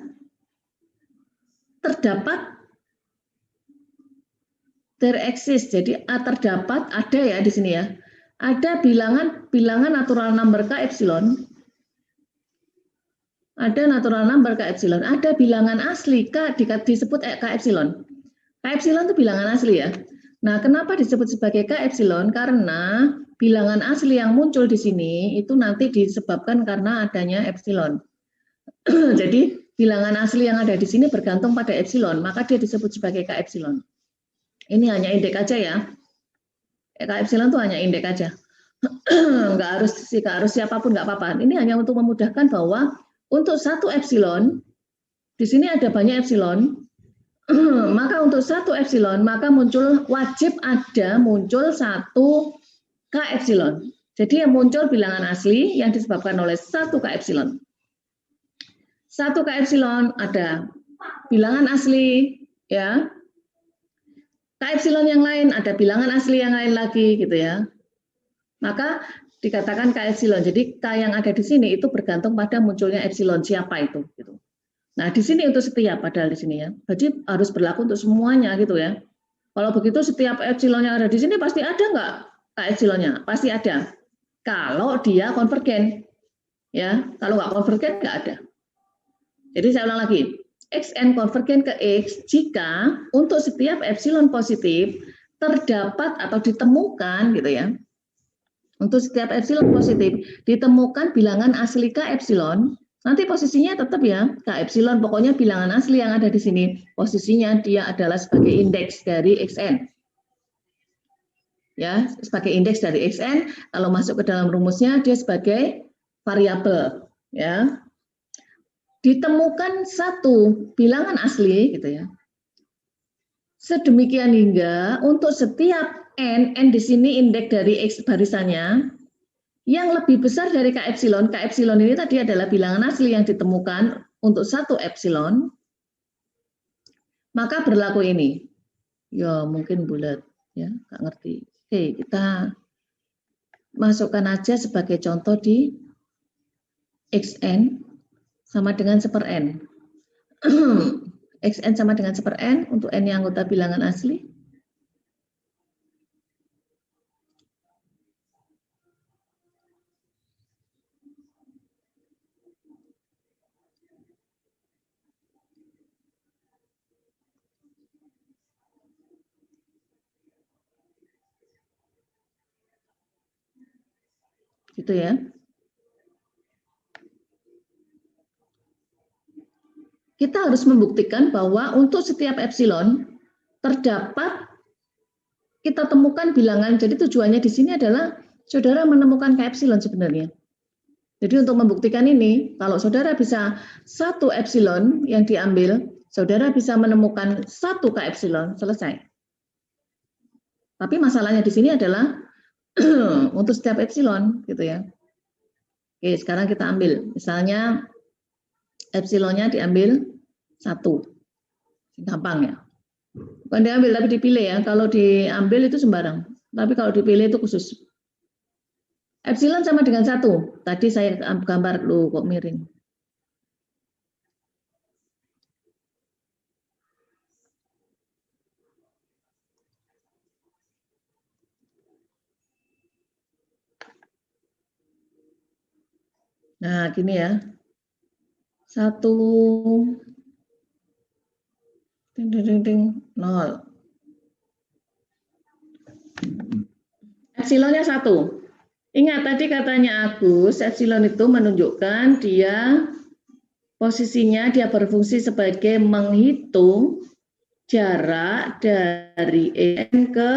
terdapat there exists. Jadi terdapat ada ya di sini ya. Ada bilangan natural number K epsilon. Ada natural number K epsilon, ada bilangan asli K disebut K epsilon. K epsilon itu bilangan asli ya. Nah, kenapa disebut sebagai K epsilon? Karena bilangan asli yang muncul di sini itu nanti disebabkan karena adanya epsilon. Jadi, bilangan asli yang ada di sini bergantung pada epsilon, maka dia disebut sebagai K epsilon. Ini hanya indeks aja ya. K epsilon itu hanya indeks aja. Nggak harus siapapun nggak apa-apa. Ini hanya untuk memudahkan bahwa untuk satu epsilon, di sini ada banyak epsilon, maka untuk satu epsilon, maka wajib muncul satu K epsilon. Jadi yang muncul bilangan asli yang disebabkan oleh satu K epsilon. Satu K epsilon ada bilangan asli, ya. K epsilon yang lain ada bilangan asli yang lain lagi, gitu ya. Maka dikatakan K epsilon. Jadi K yang ada di sini itu bergantung pada munculnya epsilon, siapa itu gitu. Nah, di sini untuk setiap padahal di sini ya. Jadi harus berlaku untuk semuanya gitu ya. Kalau begitu setiap epsilon yang ada di sini pasti ada nggak K epsilonnya? Pasti ada. Kalau dia konvergen. Ya, kalau nggak konvergen nggak ada. Jadi saya ulang lagi. Xn konvergen ke X jika untuk setiap epsilon positif terdapat atau ditemukan gitu ya. Untuk setiap epsilon positif ditemukan bilangan asli K epsilon, nanti posisinya tetap ya K epsilon, pokoknya bilangan asli yang ada di sini posisinya dia adalah sebagai indeks dari Xn. ya, sebagai indeks dari xn. Kalau masuk ke dalam rumusnya dia sebagai variabel, ya. Ditemukan satu bilangan asli, gitu ya. Sedemikian hingga untuk setiap n di sini indeks dari x barisannya yang lebih besar dari k epsilon. K epsilon ini tadi adalah bilangan asli yang ditemukan untuk satu epsilon, maka berlaku ini. Ya mungkin bulat, ya nggak ngerti. Oke, kita masukkan aja sebagai contoh di xn sama dengan 1/n. xn sama dengan 1/n untuk n yang anggota bilangan asli. Gitu ya. Kita harus membuktikan bahwa untuk setiap epsilon terdapat kita temukan bilangan. Jadi tujuannya di sini adalah saudara menemukan k epsilon sebenarnya. Jadi untuk membuktikan ini, kalau saudara bisa satu epsilon yang diambil, saudara bisa menemukan satu k epsilon, selesai. Tapi masalahnya di sini adalah untuk setiap epsilon, gitu ya. Oke, sekarang kita ambil, misalnya epsilonnya diambil 1, gampang ya. Bukan diambil tapi dipilih ya. Kalau diambil itu sembarang, tapi kalau dipilih itu khusus. Epsilon sama dengan 1. Tadi saya gambar lu kok miring. Nah, gini ya. 1 0. Epsilonnya 1. Ingat tadi katanya Agus, epsilon itu menunjukkan dia posisinya dia berfungsi sebagai menghitung jarak dari n ke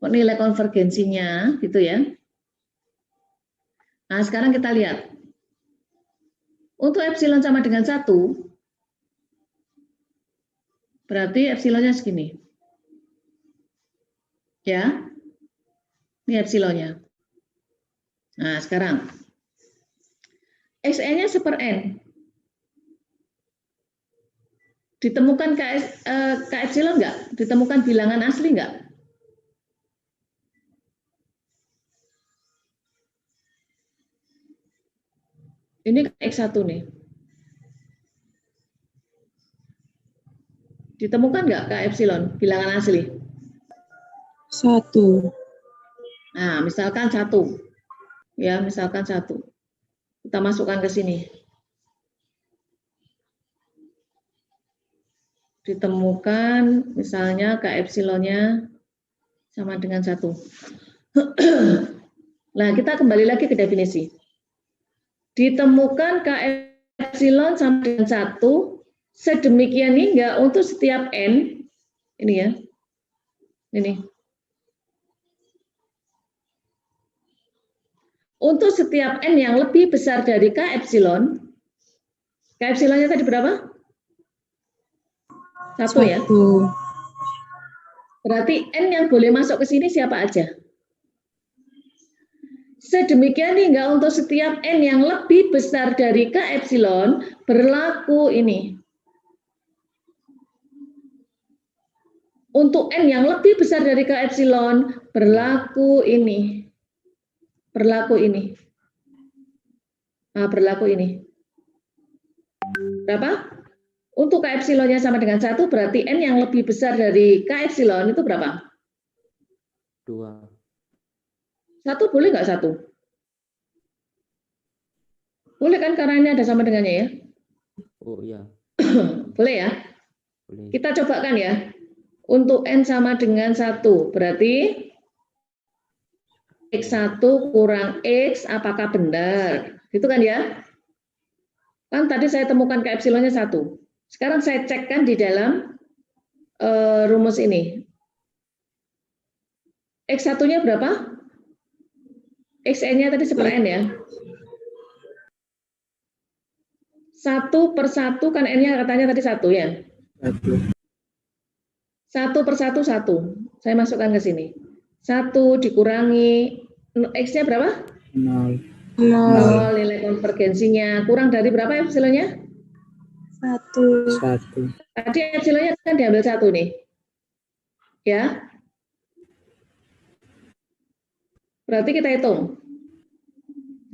nilai konvergensinya, gitu ya. Nah, sekarang kita lihat. Untuk epsilon sama dengan 1, berarti epsilonnya segini. Ya, ini epsilonnya. Nah, sekarang xn-nya 1/n. Ditemukan k epsilon enggak? Ditemukan bilangan asli enggak? Ini x1 nih. Ditemukan nggak k epsilon, bilangan asli? 1. Nah, misalkan 1. Ya, misalkan 1. Kita masukkan ke sini. Ditemukan misalnya k epsilonnya sama dengan 1. Nah, kita kembali lagi ke definisi. Ditemukan k epsilon sama dengan 1 sedemikian hingga untuk setiap n, ini ya, ini. Untuk setiap n yang lebih besar dari k epsilon epsilonnya tadi berapa? 1 ya. Berarti n yang boleh masuk ke sini siapa aja? Sedemikian hingga untuk setiap n yang lebih besar dari k epsilon berlaku ini. Untuk n yang lebih besar dari k epsilon berlaku ini. Berlaku ini. Nah, berlaku ini. Berapa? Untuk k epsilonnya sama dengan 1 berarti n yang lebih besar dari k epsilon itu berapa? 2. 1 boleh nggak 1? Boleh kan karena ini ada sama dengannya ya? Oh iya. Boleh ya? Boleh. Kita cobakan ya. Untuk n sama dengan 1 berarti x1 kurang x apakah benar? Gitu kan ya? Kan tadi saya temukan ke epsilonnya 1. Sekarang saya cekkan di dalam rumus ini. X1-nya berapa? XN-nya tadi 1/N ya? 1/1 kan N-nya katanya tadi 1 ya? 1/1 1. Saya masukkan ke sini. 1 dikurangi X-nya berapa? 0. 0, nilai konvergensinya. Kurang dari berapa epsilonnya? 1. Tadi epsilonnya kan diambil 1 nih. Ya. Berarti kita hitung.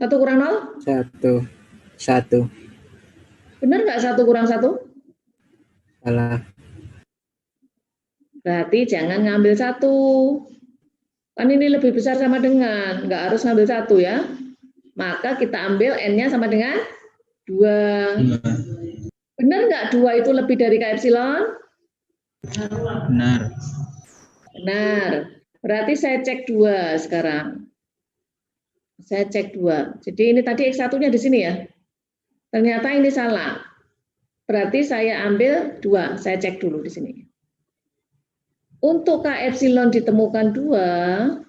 1 kurang 0? 1. Benar nggak 1 kurang 1? Salah. Berarti jangan ngambil 1. Kan ini lebih besar sama dengan, nggak harus ngambil 1 ya. Maka kita ambil N-nya sama dengan 2. Benar nggak 2 itu lebih dari K epsilon? Benar. Benar. Berarti saya cek 2 sekarang. Saya cek 2. Jadi ini tadi X1-nya di sini ya. Ternyata ini salah. Berarti saya ambil 2. Saya cek dulu di sini. Untuk K epsilon ditemukan 2,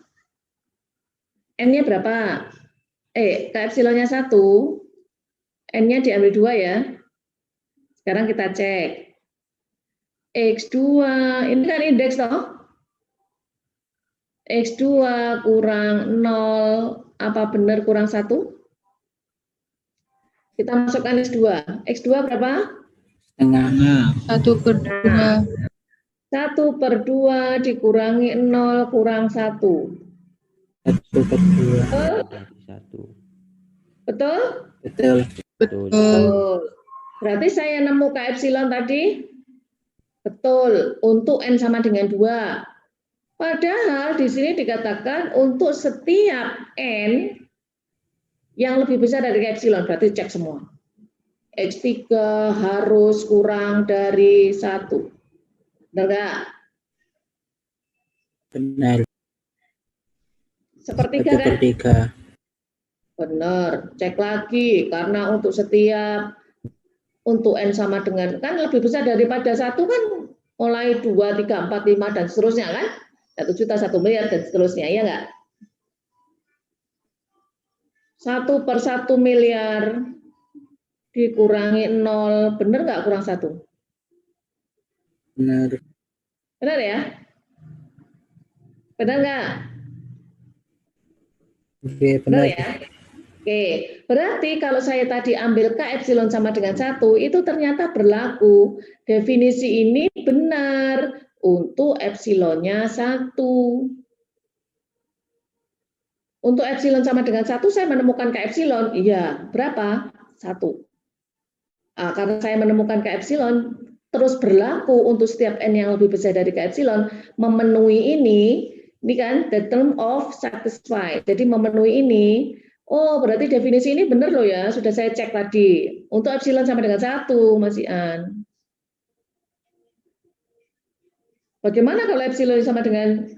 N-nya berapa? K epsilonnya 1, N-nya diambil 2 ya. Sekarang kita cek. X2, ini kan indeks toh? X2 kurang 0, apa benar kurang 1? Kita masukkan X2. X2 berapa? Setengah. 1/2. 1/2 dikurangi 0 kurang 1. 1/2. Betul? Betul. Betul. Berarti saya nemu K epsilon tadi? Betul. Untuk N sama dengan 2. Padahal di sini dikatakan untuk setiap N yang lebih besar dari K epsilon. Berarti cek semua. X3 harus kurang dari 1. Benar nggak? Benar. Sepertiga kan? Benar. Cek lagi karena untuk setiap untuk N sama dengan kan lebih besar daripada 1 kan mulai 2, 3, 4, 5 dan seterusnya kan? 1 juta, 1 miliar dan seterusnya ya nggak? 1/1 miliar dikurangi 0 benar nggak kurang 1? Benar. Benar ya? Benar nggak? Oke, Benar benar. ya? Oke, berarti kalau saya tadi ambil K epsilon sama dengan 1, itu ternyata berlaku. Definisi ini benar untuk epsilonnya 1. Untuk epsilon sama dengan 1, saya menemukan K epsilon. Iya, berapa? 1. Karena saya menemukan K epsilon, terus berlaku untuk setiap N yang lebih besar dari K epsilon, memenuhi ini kan the term of satisfied. Jadi memenuhi ini, oh berarti definisi ini benar loh ya, sudah saya cek tadi. Untuk epsilon sama dengan 1, Mas Ian. Bagaimana kalau epsilon sama dengan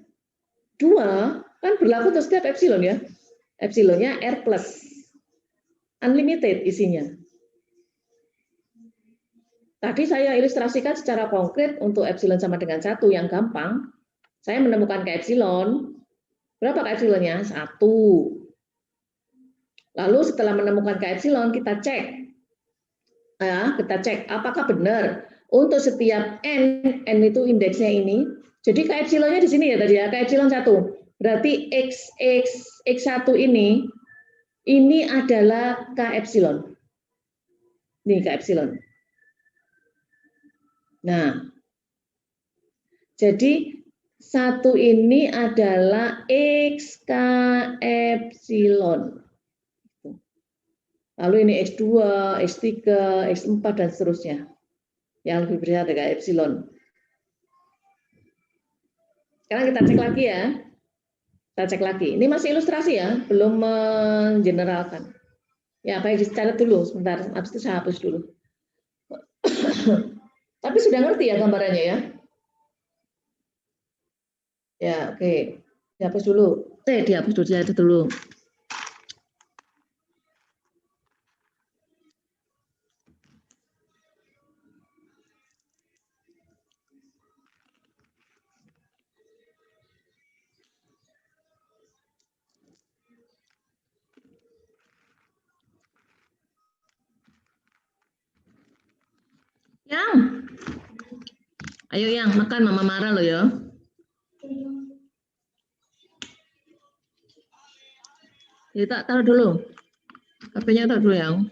2, kan berlaku untuk setiap epsilon ya. Epsilonnya R+. Unlimited isinya. Tadi saya ilustrasikan secara konkret untuk epsilon sama dengan 1 yang gampang. Saya menemukan K epsilon. Berapa K epsilonnya? 1. Lalu setelah menemukan K epsilon, kita cek. Ya, kita cek apakah benar untuk setiap N itu indeksnya ini. Jadi K epsilonnya di sini ya tadi ya, K epsilon 1. Berarti X1 ini adalah K epsilon. Ini K epsilon. Nah, jadi 1 ini adalah XK epsilon. Lalu ini X2, X3, X4, dan seterusnya. Yang lebih besar dari K epsilon. Sekarang kita cek lagi ya. Kita cek lagi. Ini masih ilustrasi ya, belum mengeneralkan. Ya, baik dicatat dulu sebentar. Habis itu saya hapus dulu. Tapi sudah ngerti ya gambarannya ya? Ya, oke. Dihapus dulu. Dihapus dulu, dicatat dulu. Ayo yang makan, mama marah loh ya. Kita taruh dulu. HP-nya taruh dulu yang.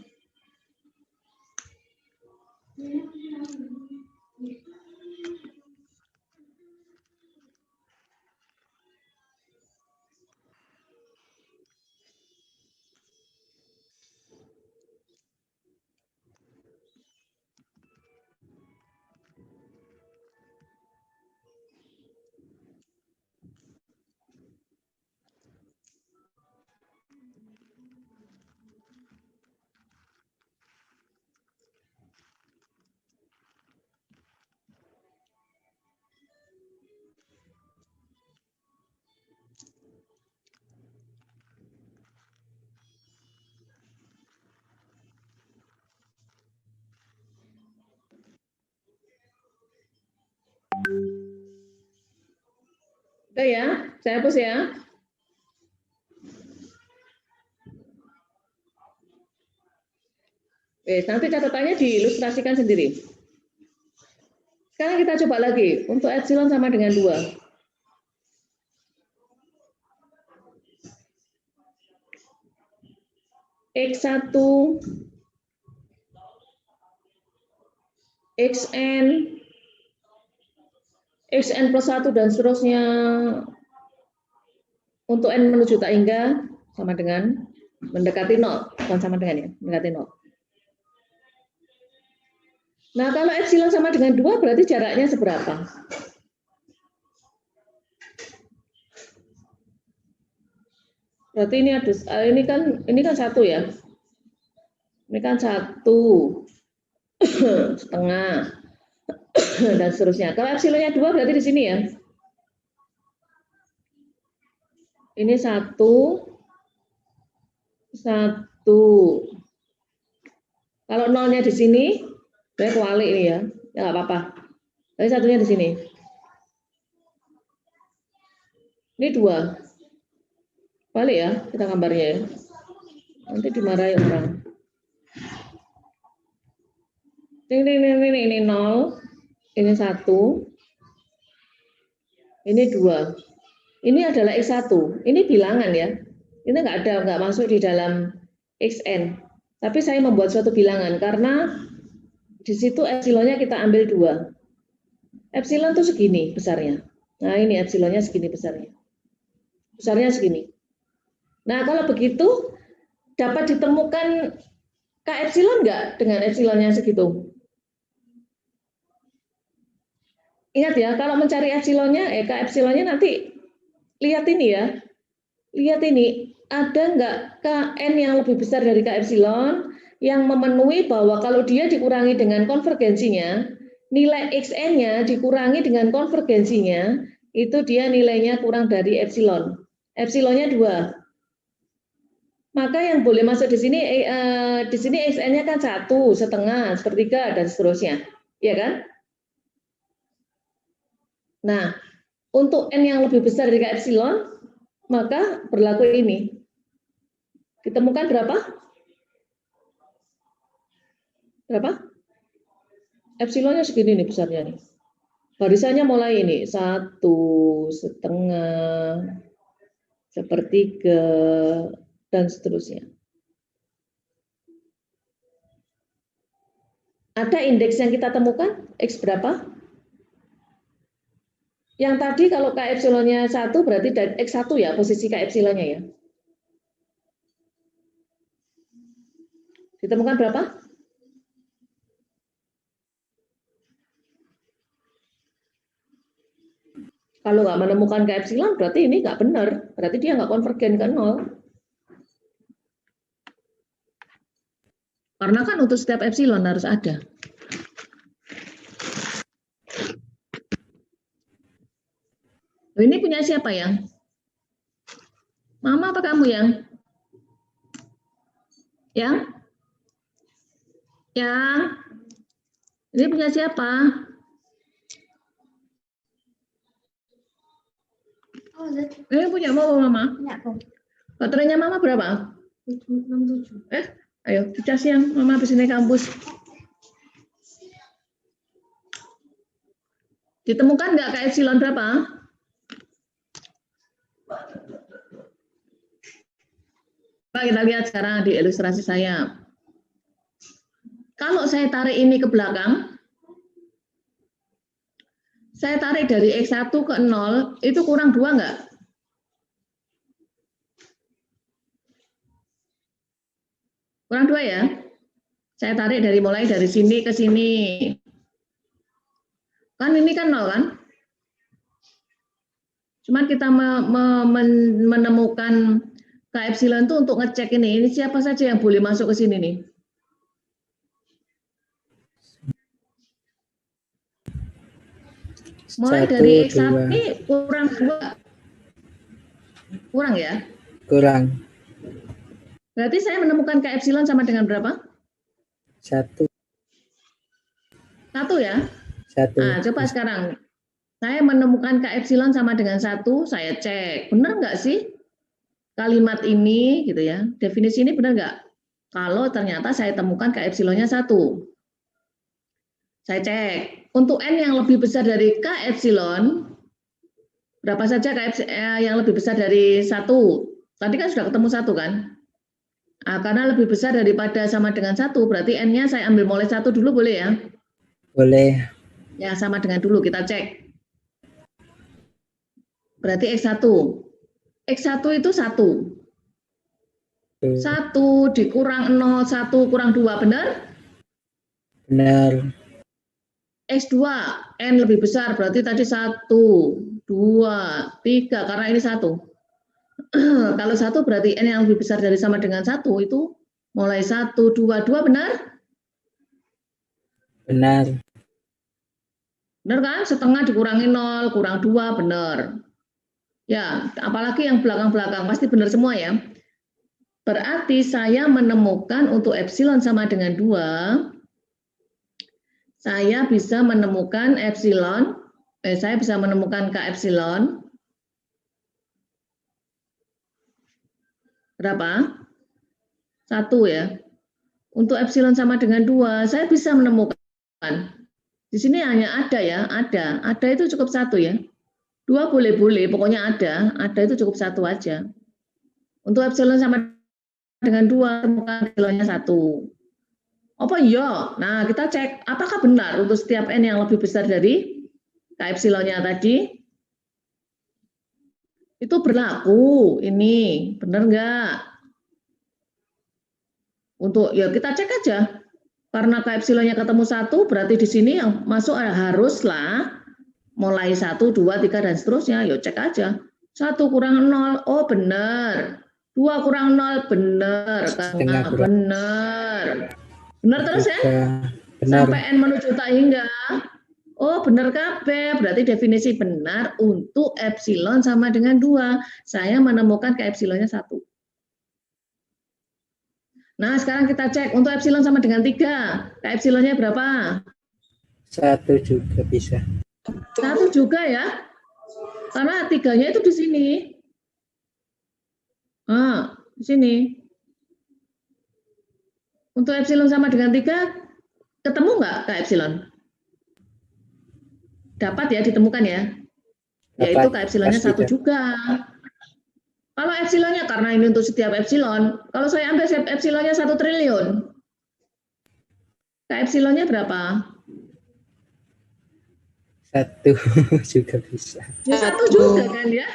Udah ya, saya hapus ya. Nanti catatannya diilustrasikan sendiri. Sekarang kita coba lagi. Untuk epsilon sama dengan 2. X1, Xn, Xn plus 1 dan seterusnya untuk N menuju tak hingga sama dengan mendekati 0. Bukan sama dengan ya, mendekati 0. Nah, kalau epsilon sama dengan 2 berarti jaraknya seberapa? Berarti ini kan 1 ya. Ini kan 1 setengah dan seterusnya. Kalau epsilonnya 2 berarti di sini ya. Ini 1 Kalau nolnya di sini, saya kewalik ini ya. Ya nggak apa-apa. Tapi satunya di sini. Ini 2. Balik ya, kita gambarnya ya. Nanti dimarahi orang. Ini 0, ini 1, ini 2. Ini adalah X1. Ini bilangan ya. Ini nggak masuk di dalam Xn. Tapi saya membuat suatu bilangan karena di situ epsilonnya kita ambil 2. Epsilon itu segini besarnya. Nah ini epsilonnya segini besarnya. Besarnya segini. Nah kalau begitu dapat ditemukan K epsilon nggak dengan epsilonnya segitu? Ingat ya, kalau mencari epsilonnya, K epsilonnya nanti lihat ini ya. Lihat ini, ada nggak Kn yang lebih besar dari K epsilon yang memenuhi bahwa kalau dia dikurangi dengan konvergensinya, nilai Xn-nya dikurangi dengan konvergensinya, itu dia nilainya kurang dari epsilon. Epsilonnya 2. Maka yang boleh masuk di sini Xn-nya kan 1, setengah, sepertiga, dan seterusnya. Ya kan? Nah, untuk N yang lebih besar dari K epsilon, maka berlaku ini. Ditemukan berapa? Berapa? Epsilonnya segini nih besarnya nih. Barisannya mulai ini, 1, setengah, sepertiga, dan seterusnya. Ada indeks yang kita temukan, X berapa? Yang tadi kalau K epsilonnya 1 berarti X1 ya, posisi K epsilonnya ya. Ditemukan berapa? Kalau nggak menemukan K epsilon berarti ini nggak benar, berarti dia nggak konvergen ke 0. Karena kan untuk setiap epsilon harus ada. Ini punya siapa yang? Mama apa kamu yang? Yang? Yang? Ini punya siapa? Ini punya Mama? Baterainya Mama berapa? 67. Ayo, dicas yang Mama habis ini kampus. Ditemukan nggak K epsilon berapa? Coba kita lihat sekarang di ilustrasi saya. Kalau saya tarik ini ke belakang, saya tarik dari X1 ke 0, itu kurang 2 nggak? Kurang 2 ya? Saya tarik mulai dari sini ke sini. Kan ini kan 0 kan? Cuman kita menemukan K epsilon itu untuk ngecek ini siapa saja yang boleh masuk ke sini nih. Mulai dari X1 ini kurang 2. Kurang ya? Kurang. Berarti saya menemukan K epsilon sama dengan berapa? 1. 1 ya? 1. Nah, coba sekarang. Saya menemukan K epsilon sama dengan 1, saya cek. Benar nggak sih kalimat ini gitu ya? Definisi ini benar nggak? Kalau ternyata saya temukan K epsilonnya 1. Saya cek. Untuk N yang lebih besar dari K epsilon, berapa saja yang lebih besar dari 1? Tadi kan sudah ketemu 1 kan? Nah, karena lebih besar daripada sama dengan 1, berarti N-nya saya ambil mulai 1 dulu boleh ya? Boleh. Ya, sama dengan dulu, kita cek. Berarti X1. X1 itu 1. 1 dikurang 0, 1 kurang 2, benar? Benar. X2, N lebih besar, berarti tadi 1, 2, 3, karena ini 1. Kalau 1 berarti N yang lebih besar dari sama dengan 1, itu mulai 1, 2, 2, benar? Benar. Benar kan? Setengah dikurangi 0, kurang 2, benar. Ya, apalagi yang belakang-belakang, pasti benar semua ya. Berarti saya menemukan untuk epsilon sama dengan 2, saya bisa menemukan epsilon, saya bisa menemukan K epsilon berapa? 1 ya. Untuk epsilon sama dengan 2, saya bisa menemukan. Di sini hanya ada ya, ada itu cukup 1 ya. 2 boleh-boleh, pokoknya ada itu cukup 1 aja. Untuk epsilon sama dengan 2, temukan epsilonnya 1. Apa iya? Nah, kita cek apakah benar untuk setiap N yang lebih besar dari K epsilonnya tadi. Itu berlaku, ini benar nggak? Untuk ya kita cek aja. Karena K epsilonnya ketemu 1, berarti di sini yang masuk haruslah mulai 1, 2, 3, dan seterusnya. Yuk cek aja. 1 kurang 0, oh benar. 2 kurang 0, benar. Karena benar. Benar terus ya? Benar. Sampai N menuju tak hingga. Oh benar kabeh, berarti definisi benar untuk epsilon sama dengan 2. Saya menemukan ke epsilonnya 1. Nah sekarang kita cek untuk epsilon sama dengan 3. Ke epsilonnya berapa? 1 juga bisa. 1 juga ya. Karena 3-nya itu di sini. Ah, di sini. Untuk epsilon sama dengan 3, ketemu nggak K epsilon? Dapat ya, ditemukan ya. Yaitu K epsilonnya 1 juga. Kalau epsilonnya, karena ini untuk setiap epsilon, kalau saya ambil epsilonnya 1 triliun, K epsilonnya berapa? 1 juga bisa. Ya 1 juga kan ya?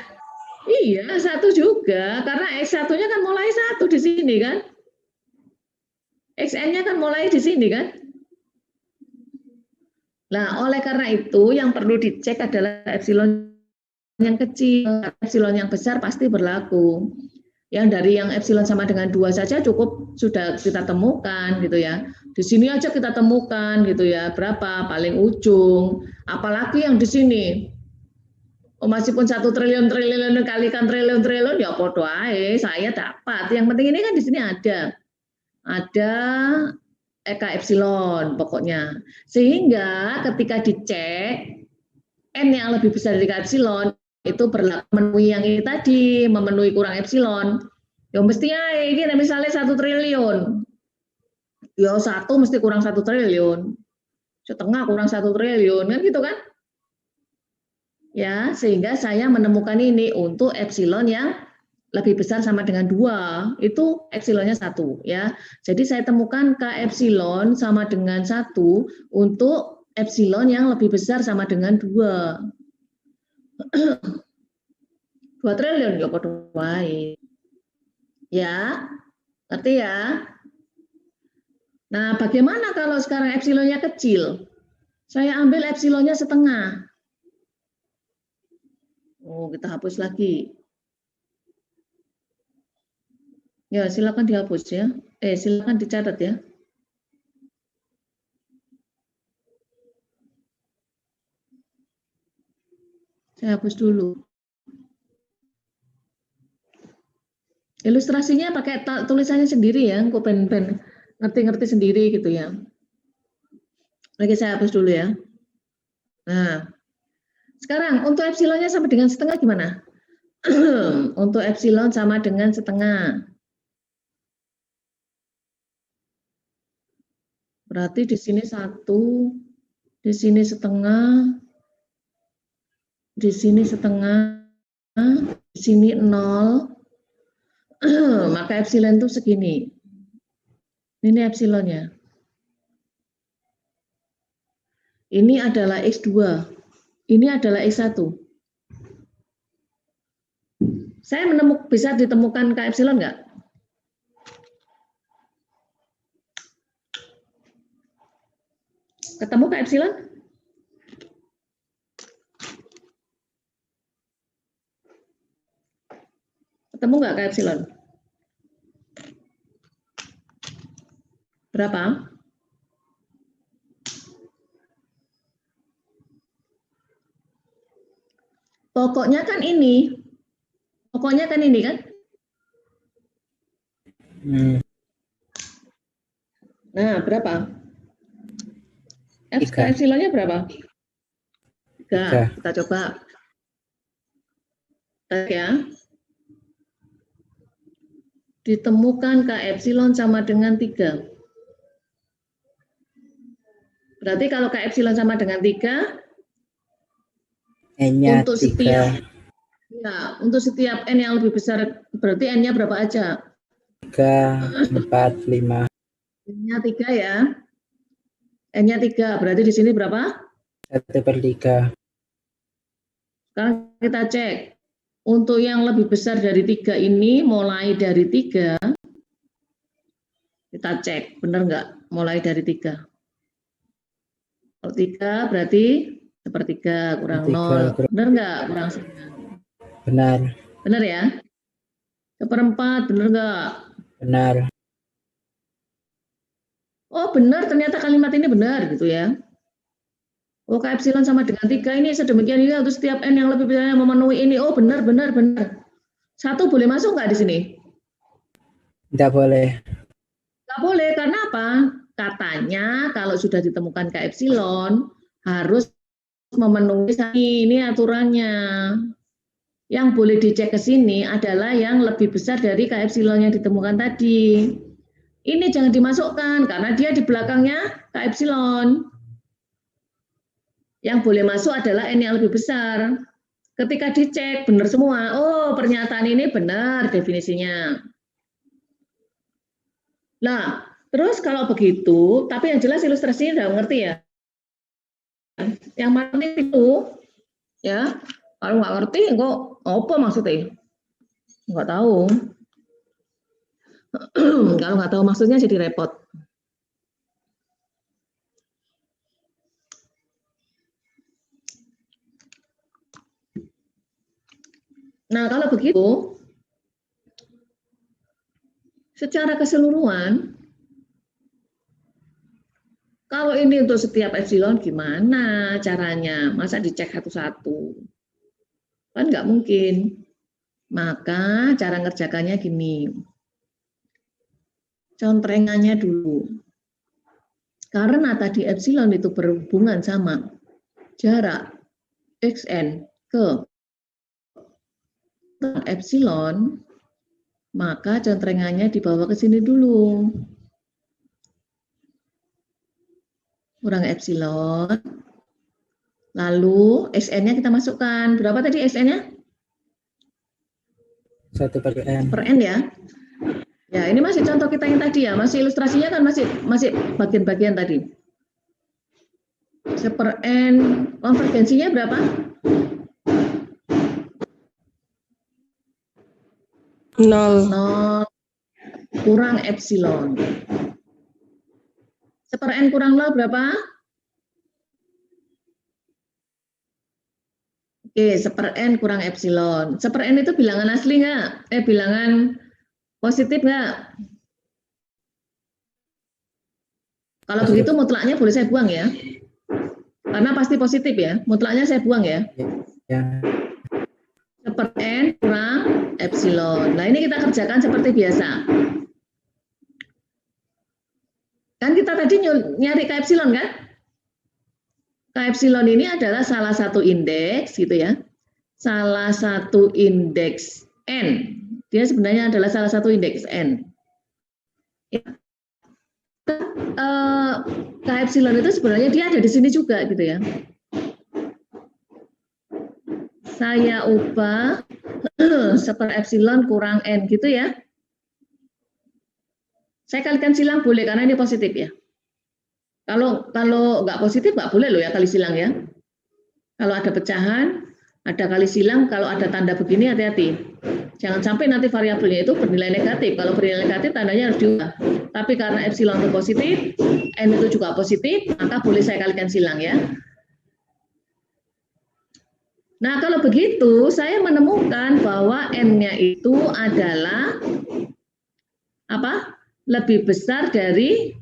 Iya, 1 juga. Karena X1-nya kan mulai 1 di sini kan? XN-nya kan mulai di sini kan? Nah, oleh karena itu yang perlu dicek adalah epsilon yang kecil. Epsilon yang besar pasti berlaku. Yang dari yang epsilon sama dengan 2 saja cukup sudah kita temukan gitu ya. Di sini aja kita temukan gitu ya. Berapa? Paling ujung. Apalagi yang di sini. Oh, meskipun 1 triliun kalikan triliun ya podo ae, saya dapat. Yang penting ini kan di sini ada K epsilon pokoknya. Sehingga ketika dicek N yang lebih besar dari K epsilon itu berlaku memenuhi yang ini tadi, memenuhi kurang epsilon. Ya mestinya ini misalnya 1 triliun. Ya 1 mesti kurang 1 triliun. Setengah kurang 1 triliun kan gitu kan? Ya, sehingga saya menemukan ini untuk epsilon yang lebih besar sama dengan 2, itu epsilonnya 1 ya. Jadi saya temukan K epsilon sama dengan 1 untuk epsilon yang lebih besar sama dengan 2. 2 triliun ya padha wae. Ya, ngerti ya? Nah, bagaimana kalau sekarang epsilonnya kecil? Saya ambil epsilonnya setengah. Oh, kita hapus lagi. Ya, silakan dihapus ya. Silakan dicatat ya. Saya hapus dulu. Ilustrasinya pakai tulisannya sendiri ya, kok pen ngerti-ngerti sendiri gitu ya. Lagi saya hapus dulu ya. Nah, sekarang untuk epsilonnya sama dengan setengah gimana? Untuk epsilon sama dengan setengah. Berarti di sini 1, di sini setengah, di sini setengah, di sini 0. Maka epsilon itu segini. Ini epsilonnya. Ini adalah X2. Ini adalah X1. Saya bisa ditemukan K epsilon nggak? Ketemu K epsilon? Ketemu nggak K epsilon? Berapa? Pokoknya kan ini. Pokoknya kan ini kan? Nah, berapa? K epsilonnya berapa? 3. Kita coba. Ya. Ditemukan K epsilon sama dengan 3. Berarti kalau K epsilon sama dengan 3, N-nya untuk 3. Untuk setiap N yang lebih besar, berarti N-nya berapa aja? 3, 4, 5. N-nya 3 ya. N-nya 3, berarti di sini berapa? 1/3. Sekarang kita cek. Untuk yang lebih besar dari 3 ini, mulai dari 3, kita cek, benar nggak? Mulai dari 3. Kalau 3 berarti 1/3 kurang 0. Benar nggak? Kurang 9. Benar. Benar ya? 1/4, benar nggak? Benar. Oh benar, ternyata kalimat ini benar gitu ya. Oh K epsilon sama dengan 3 ini sedemikian ini untuk setiap N yang lebih besar yang memenuhi ini. Oh benar. 1 boleh masuk nggak di sini? Tidak boleh. Nggak boleh, karena apa? Katanya kalau sudah ditemukan K epsilon harus memenuhi ini aturannya. Yang boleh dicek ke sini adalah yang lebih besar dari K epsilon yang ditemukan tadi. Ini jangan dimasukkan karena dia di belakangnya K epsilon. Yang boleh masuk adalah N yang lebih besar. Ketika dicek benar semua. Oh, pernyataan ini benar definisinya. Nah, terus kalau begitu, tapi yang jelas ilustrasinya udah ngerti ya. Yang mana itu ya. Kalau nggak ngerti, kok apa maksudnya? Nggak tahu. Kalau nggak tahu maksudnya jadi repot. Nah, kalau begitu, secara keseluruhan, kalau ini untuk setiap epsilon gimana caranya? Masa dicek satu-satu? Kan nggak mungkin. Maka cara ngerjakannya gini. Contrengannya dulu. Karena tadi epsilon itu berhubungan sama jarak xn ke epsilon, maka contrengannya dibawa ke sini dulu. Kurang epsilon Lalu SN-nya kita masukkan. Berapa tadi SN-nya? 1 per N. Per N ya. Ya, ini masih contoh kita yang tadi ya. Masih ilustrasinya kan masih bagian-bagian tadi. 1 per N. Konvergensinya berapa? 0. Kurang epsilon. 1 per N kurang 0 berapa? Oke, 1 per N kurang epsilon. 1 per N itu bilangan asli nggak? Bilangan positif nggak? Kalau begitu mutlaknya boleh saya buang ya. Karena pasti positif ya. Mutlaknya saya buang ya. Ya. 1 per N kurang epsilon. Nah, ini kita kerjakan seperti biasa. Kan kita tadi nyari K epsilon kan? K epsilon ini adalah salah satu indeks gitu ya. Salah satu indeks N. Dia sebenarnya adalah salah satu indeks N. K epsilon itu sebenarnya dia ada di sini juga gitu ya. Saya ubah 1 per epsilon kurang N gitu ya. Saya kalikan silang boleh karena ini positif ya. Kalau nggak positif nggak boleh loh ya kali silang ya. Kalau ada pecahan, ada kali silang, kalau ada tanda begini hati-hati. Jangan sampai nanti variabelnya itu bernilai negatif. Kalau bernilai negatif tandanya harus diubah. Tapi karena epsilon itu positif, N itu juga positif, maka boleh saya kalikan silang ya. Nah kalau begitu saya menemukan bahwa N-nya itu adalah apa? Lebih besar dari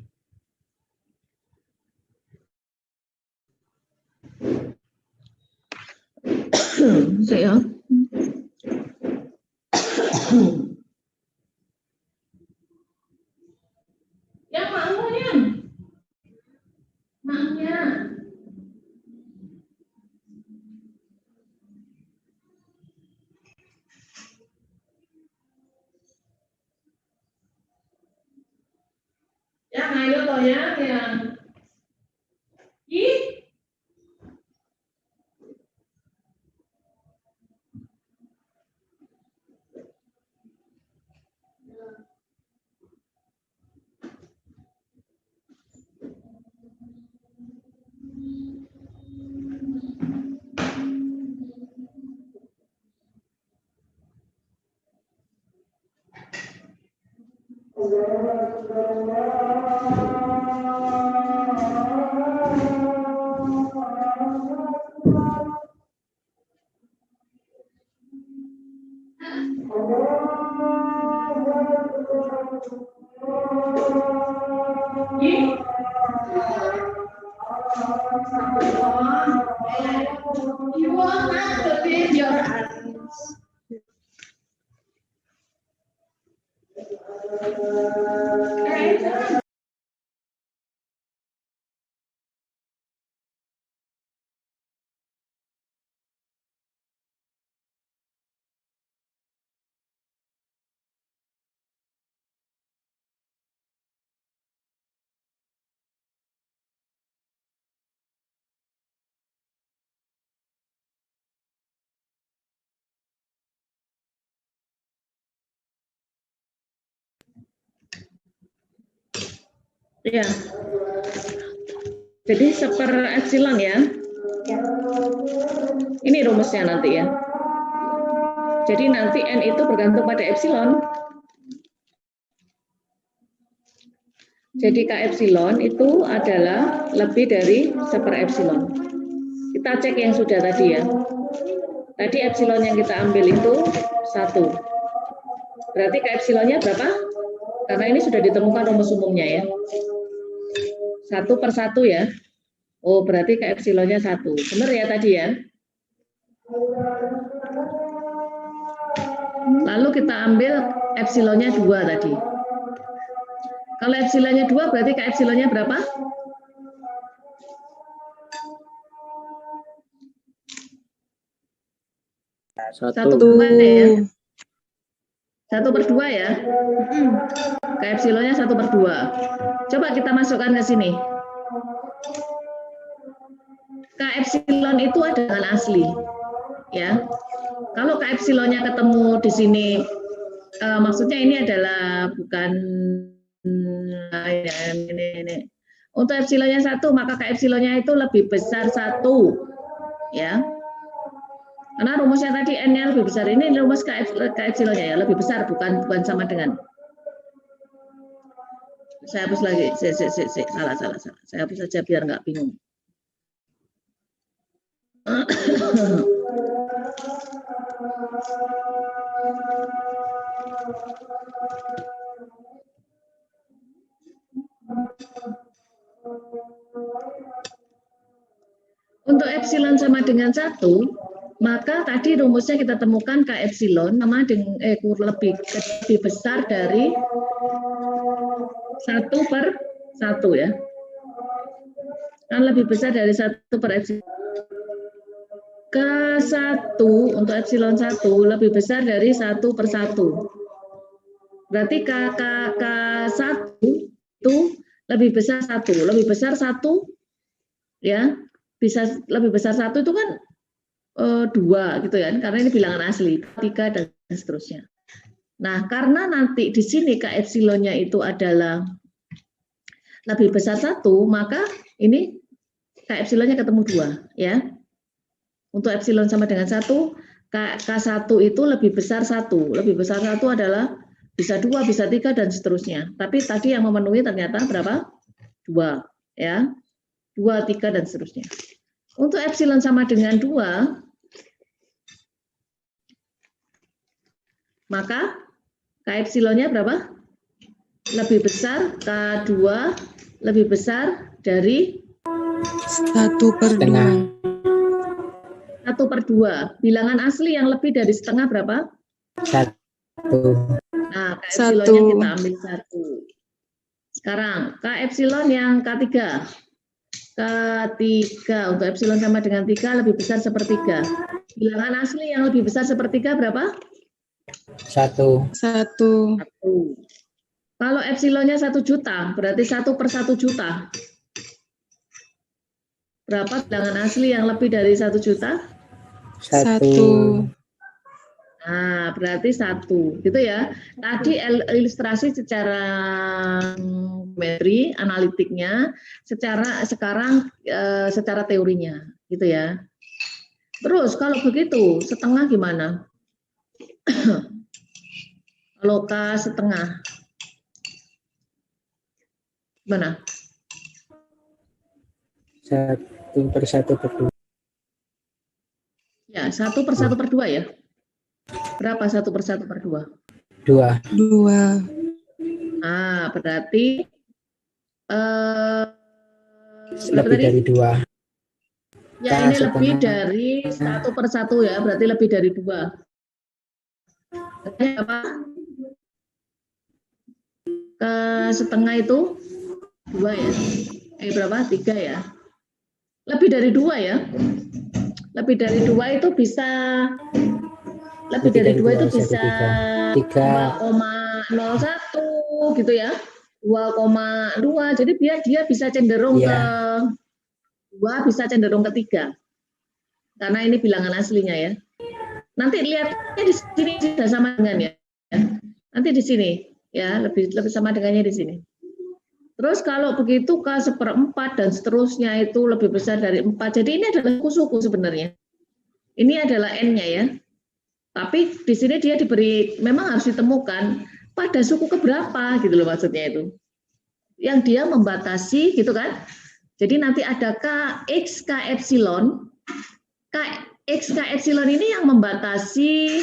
saya yang makmunya yang ayo toh yang You will have to feed your hands. Ya. Jadi 1 per epsilon ya. Ini rumusnya nanti ya. Jadi nanti N itu bergantung pada epsilon. Jadi K epsilon itu adalah lebih dari 1 per epsilon. Kita cek yang sudah tadi ya. Tadi epsilon yang kita ambil itu 1. Berarti K epsilonnya berapa? Karena ini sudah ditemukan rumus umumnya ya. 1 per 1 ya. Oh, berarti K epsilonnya 1. Benar ya tadi ya? Lalu kita ambil epsilonnya 2 tadi. Kalau epsilonnya 2 berarti K epsilonnya berapa? 1 per 2 ya. 1 per 2 ya. K epsilonnya 1 per 2. Coba kita masukkan ke sini. K K epsilon itu adalah asli, ya. Kalau K epsilonnya ketemu di sini, maksudnya ini adalah bukan ini. Untuk epsilonnya 1, maka K epsilonnya itu lebih besar 1, ya. Karena rumusnya tadi N-nya lebih besar, ini rumus K epsilonnya ya, lebih besar, bukan sama dengan. Saya hapus lagi, salah. Saya hapus saja biar nggak bingung. Untuk epsilon sama dengan 1, maka tadi rumusnya kita temukan K epsilon sama dengan lebih besar dari 1/1 ya. Kan lebih besar dari 1/epsilon. K1 untuk epsilon 1 lebih besar dari 1/1. Berarti K1 itu lebih besar 1, lebih besar 1 ya. Bisa lebih besar 1 itu kan 2 gitu ya, karena ini bilangan asli, 3 dan seterusnya. Nah, karena nanti di sini K epsilonnya itu adalah lebih besar 1, maka ini K epsilonnya ketemu 2 ya. Untuk epsilon sama dengan 1, K1 itu lebih besar 1. Lebih besar 1 adalah bisa 2, bisa 3 dan seterusnya. Tapi tadi yang memenuhi ternyata berapa? 2 ya. 2, 3 dan seterusnya. Untuk epsilon sama dengan 2, maka K epsilonnya berapa? Lebih besar, K2 lebih besar dari 1/2. 1/2. Bilangan asli yang lebih dari setengah berapa? 1. Nah, K epsilonnya kita ambil 1. Sekarang, K epsilon yang K3. K3 untuk epsilon sama dengan 3 lebih besar 1/3. Bilangan asli yang lebih besar 1/3 berapa? 1. Kalau epsilonnya 1 juta, berarti 1/1 juta. Berapa bilangan asli yang lebih dari 1 juta? 1. Nah, berarti 1, gitu ya. Tadi ilustrasi secara geometri, analitiknya, sekarang secara teorinya, gitu ya. Terus kalau begitu, setengah gimana? Kalau K setengah, gimana? 1/1/2. Ya, 1/1/2 ya. Berapa 1/1/2? 2. Ah, berarti Lebih dari 2. Ya, ini lebih dari 1/1 ya, berarti lebih dari 2. Apa? Ke setengah itu 2 ya. Berapa? 3 ya. Lebih dari 2 ya. Lebih dari 2 itu bisa lebih dari 2 itu bisa 2,01 gitu ya. 2,2. Jadi dia bisa cenderung ke 2, bisa cenderung ke 3. Karena ini bilangan aslinya ya. Nanti lihatnya di sini sudah sama dengan ya. Nanti di sini ya, lebih sama dengannya di sini. Terus kalau begitu K 1/4 dan seterusnya itu lebih besar dari 4. Jadi ini adalah suku sebenarnya. Ini adalah N-nya ya. Tapi di sini dia diberi, memang harus ditemukan pada suku keberapa gitu loh maksudnya itu. Yang dia membatasi gitu kan. Jadi nanti ada X, K epsilon. X, K epsilon ini yang membatasi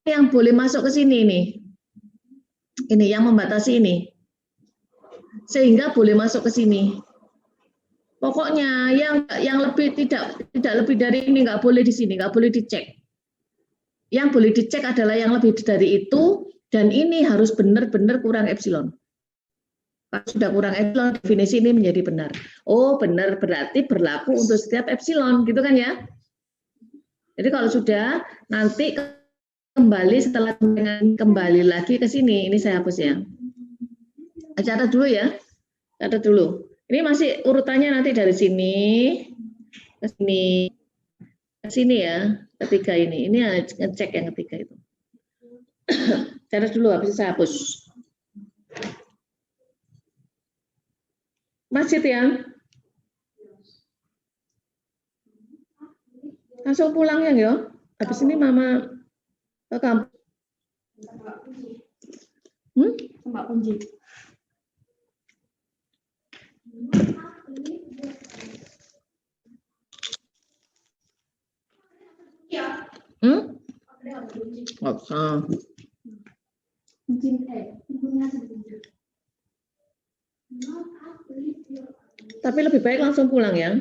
yang boleh masuk ke sini ini. Ini yang membatasi ini. Sehingga boleh masuk ke sini. Pokoknya yang lebih tidak lebih dari ini nggak boleh di sini, nggak boleh dicek. Yang boleh dicek adalah yang lebih dari itu, dan ini harus benar-benar kurang epsilon. Kalau sudah kurang epsilon, definisi ini menjadi benar. Oh, benar berarti berlaku untuk setiap epsilon, gitu kan ya? Jadi kalau sudah, nanti kembali setelah kembali lagi ke sini, ini saya hapus ya. Catat dulu ya, catat dulu. Ini masih urutannya nanti dari sini, ke sini ya, ketiga ini. Ini ngecek yang ketiga itu. Cari dulu, habis itu saya hapus. Masjid ya? Langsung pulang ya. Habis ini mama ke kampus. Mbak Kunci. Nggak usah. Tapi lebih baik langsung pulang ya.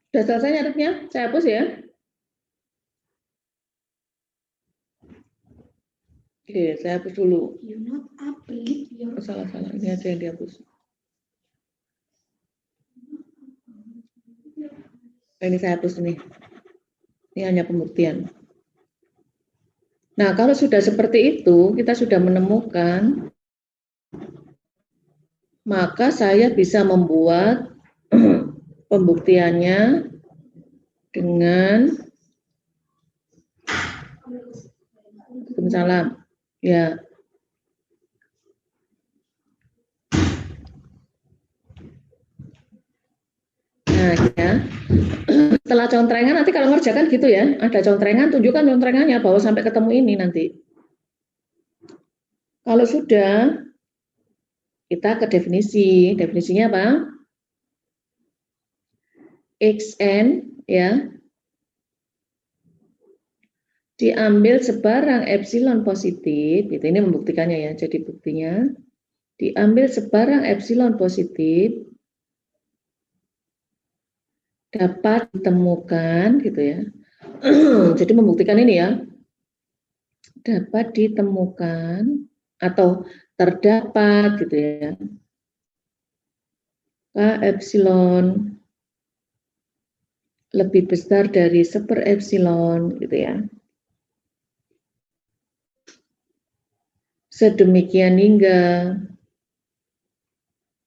Sudah selesai nyatetnya? Saya hapus ya. Oke, saya hapus dulu. Salah. Ini aja yang dihapus. Ini saya hapus ini. Ini hanya pembuktian. Nah, kalau sudah seperti itu, kita sudah menemukan, maka saya bisa membuat pembuktiannya dengan salam. Ya. Nah, ya. Setelah contrengan nanti kalau ngerjakan gitu ya, ada contrengan, tunjukkan contrengannya bahwa sampai ketemu ini nanti. Kalau sudah, kita ke definisi. Definisinya apa? Xn ya diambil sebarang epsilon positif, gitu. Ini membuktikannya ya. Jadi buktinya diambil sebarang epsilon positif dapat ditemukan, gitu ya. Jadi membuktikan ini ya, dapat ditemukan atau terdapat, gitu ya, K epsilon lebih besar dari seper epsilon, gitu ya. Sedemikian hingga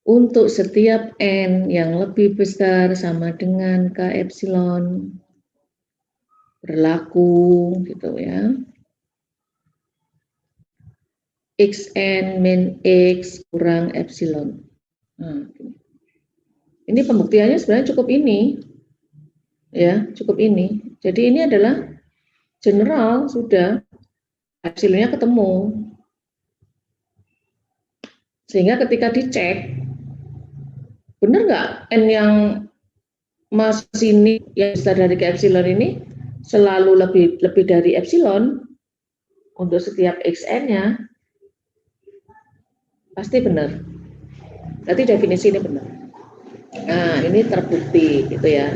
untuk setiap N yang lebih besar sama dengan K epsilon berlaku, gitu ya. Xn min X kurang epsilon. Nah, ini pembuktiannya sebenarnya cukup ini. Ya, cukup ini. Jadi ini adalah general, sudah epsilonnya ketemu. Sehingga ketika dicek, benar nggak N yang masuk sini yang besar dari ke epsilon ini selalu lebih dari epsilon untuk setiap xn-nya? Pasti benar. Berarti definisi ini benar. Nah, ini terbukti, gitu ya.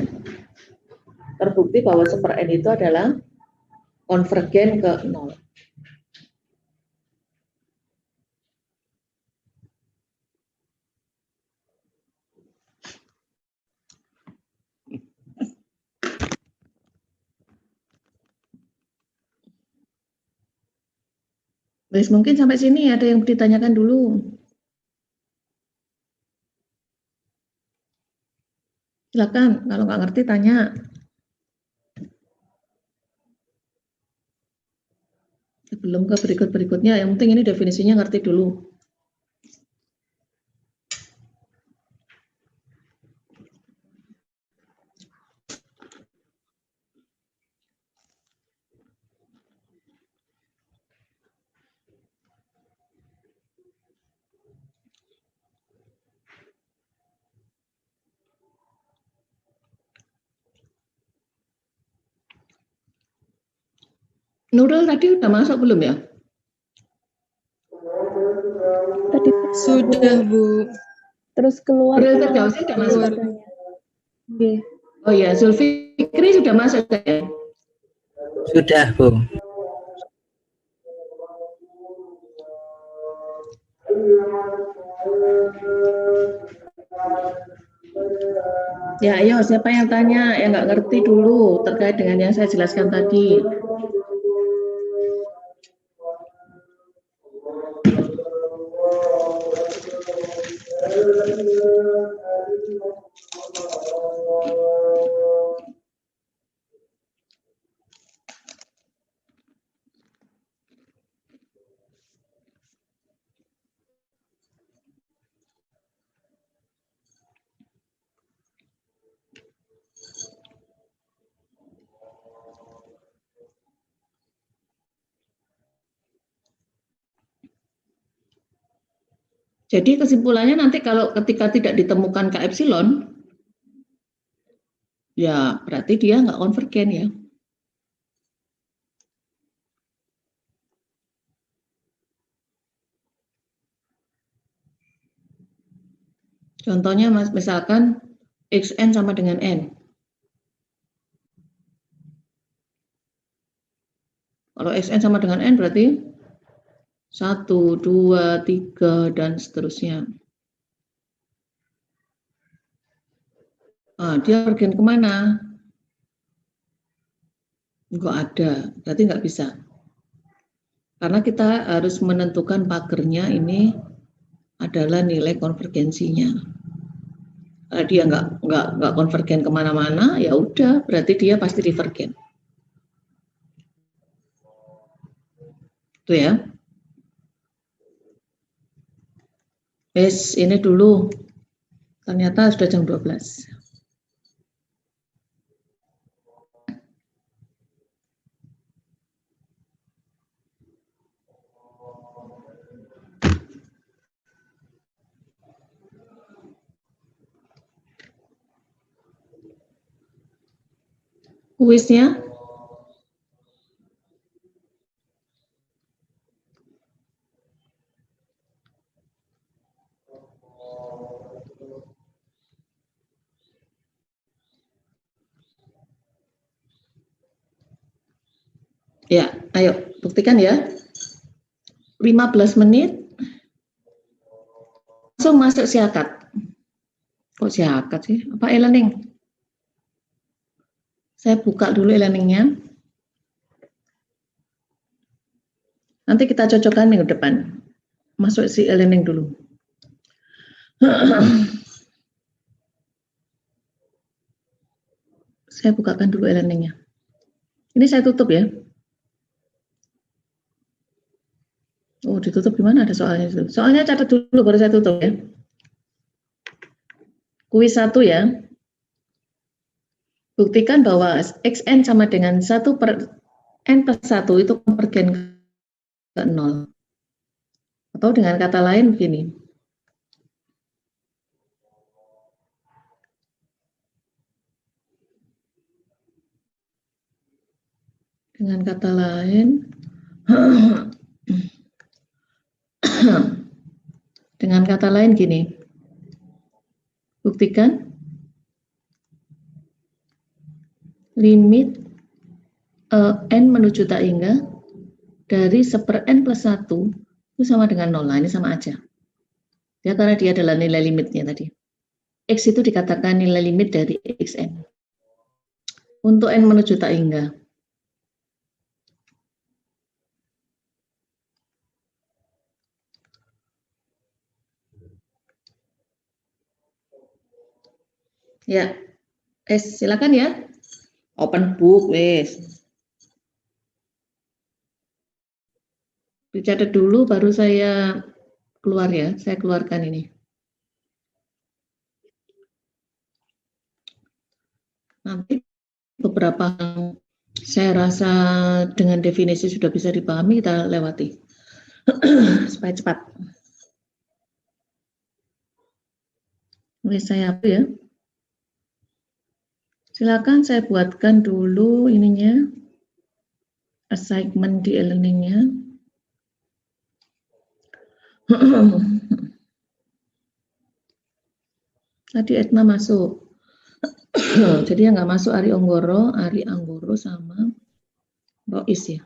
Terbukti bahwa seper N itu adalah konvergen ke 0. Wes, mungkin sampai sini ada yang ditanyakan dulu. Silakan, kalau nggak ngerti tanya. Sebelum ke berikut-berikutnya, yang penting ini definisinya ngerti dulu. Nurul tadi udah masuk belum ya? Tadi Sudah, Bu. terus keluar Nurul ke Firdausi udah masuk. katanya. Nggih. Oh ya, Zulfikri sudah masuk ya? Sudah, Bu. Ya, ayo siapa yang tanya, yang nggak ngerti dulu terkait dengan yang saya jelaskan tadi. Jadi kesimpulannya nanti kalau ketika tidak ditemukan K epsilon, ya berarti dia nggak konvergen ya. Contohnya misalkan xn sama dengan n. Kalau xn sama dengan n berarti 1, 2, 3, dan seterusnya. Dia konvergen kemana? Nggak ada, berarti nggak bisa. Karena kita harus menentukan pagernya ini adalah nilai konvergensinya. Kalau dia nggak konvergen kemana-mana, ya udah, berarti dia pasti divergen. Itu ya. Ini dulu. Ternyata sudah jam 12. Kuisnya ya, ayo buktikan ya. 15 menit langsung masuk siakat. Kok siakat sih? Apa e-learning? Saya buka dulu e-learningnya. Nanti kita cocokkan minggu depan. Masuk si e-learning dulu. Saya bukakan dulu e-learningnya. Ini saya tutup ya. Oh, ditutup gimana? Ada soalnya itu. Soalnya catat dulu baru saya tutup ya. Kuis 1 ya. Buktikan bahwa xn sama dengan 1 per n plus 1 itu konvergen ke 0. Atau dengan kata lain begini. Dengan kata lain, dengan kata lain gini. Buktikan limit n menuju tak hingga dari 1/n plus 1 itu sama dengan 0. Nah, ini sama aja. Ya, karena dia adalah nilai limitnya tadi. X itu dikatakan nilai limit dari xn. Untuk n menuju tak hingga. Ya, silakan ya. Open book, wes. Dicatat dulu, baru saya keluar ya. Saya keluarkan ini. Nanti beberapa saya rasa dengan definisi sudah bisa dipahami, kita lewati supaya cepat. Oke, saya apa ya? Silakan saya buatkan dulu ininya. assignment di e-learning-nya. Tadi Etna masuk. Jadi yang nggak masuk Ari Anggoro sama Rois ya.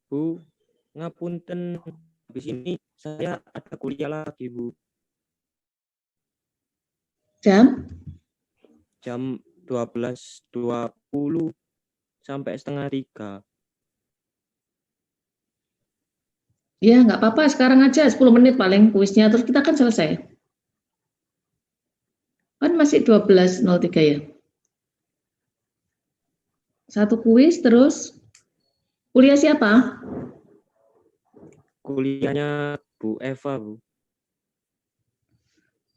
Bu, ngapunten. Habis ini saya ada kuliah lagi, Bu. Jam? Jam 12.20 sampai 2:30. Ya, nggak apa-apa. Sekarang aja 10 menit paling kuisnya. Terus kita kan selesai. Kan masih 12.03 ya. Satu kuis terus. Kuliah siapa? Kuliahnya Bu Eva, Bu.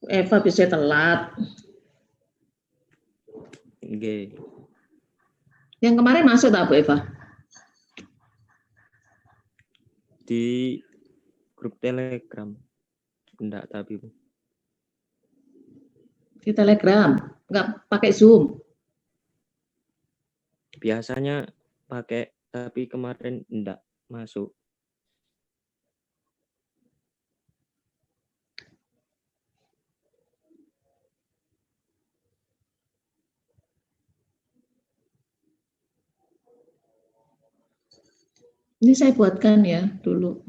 Eva bisa telat. Nggih. Yang kemarin masuk tak Bu Eva? Di grup Telegram. Enggak, tapi Bu. Di Telegram, nggak pakai Zoom. Biasanya pakai, tapi kemarin enggak masuk. Ini saya buatkan ya dulu.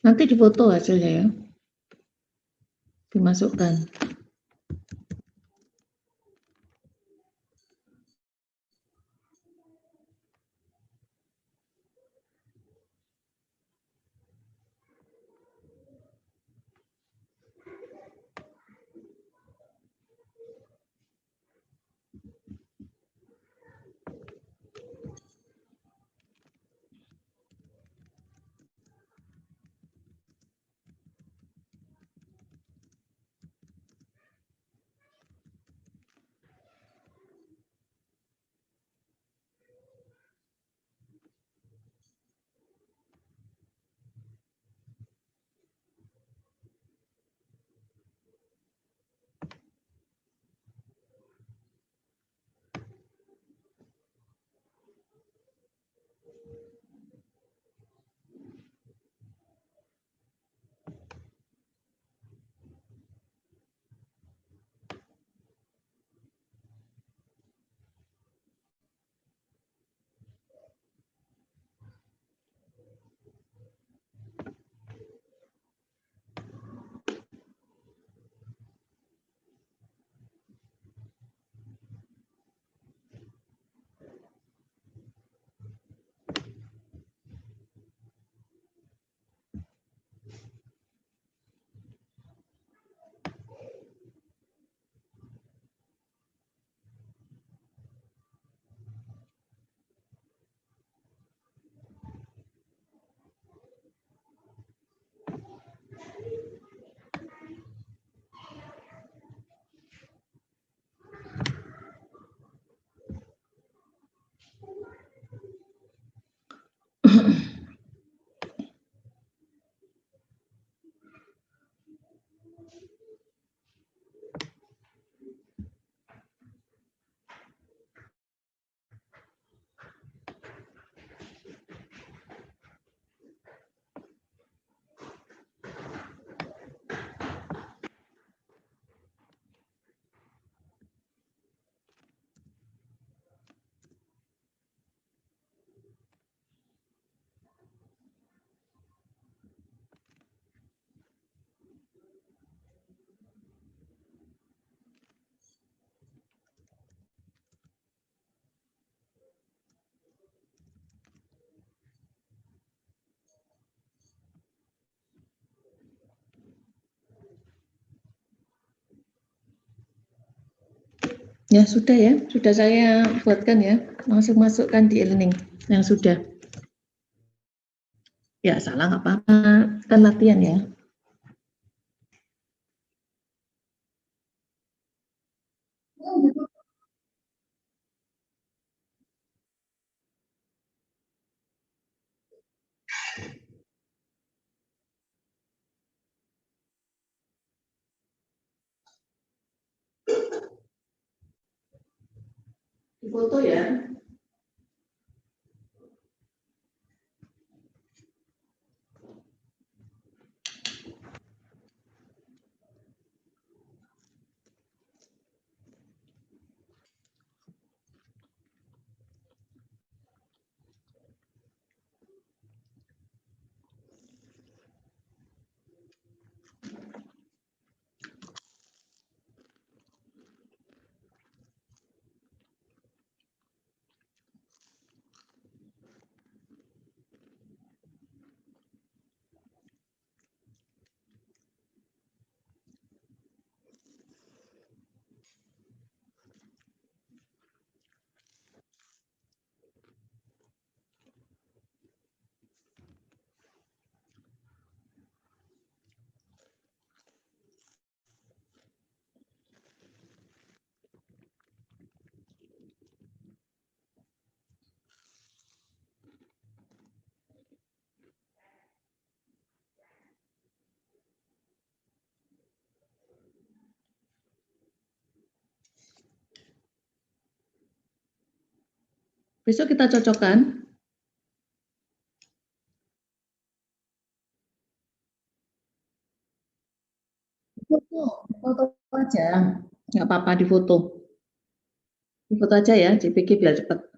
Nanti difoto hasilnya ya, dimasukkan. Ya sudah ya, sudah saya buatkan ya, langsung masukkan di e-learning yang sudah. Ya salah nggak apa-apa, kan latihan ya. Di foto ya. Besok kita cocokkan. Foto aja, nggak apa-apa di foto. Di foto aja ya, JPG biar cepat.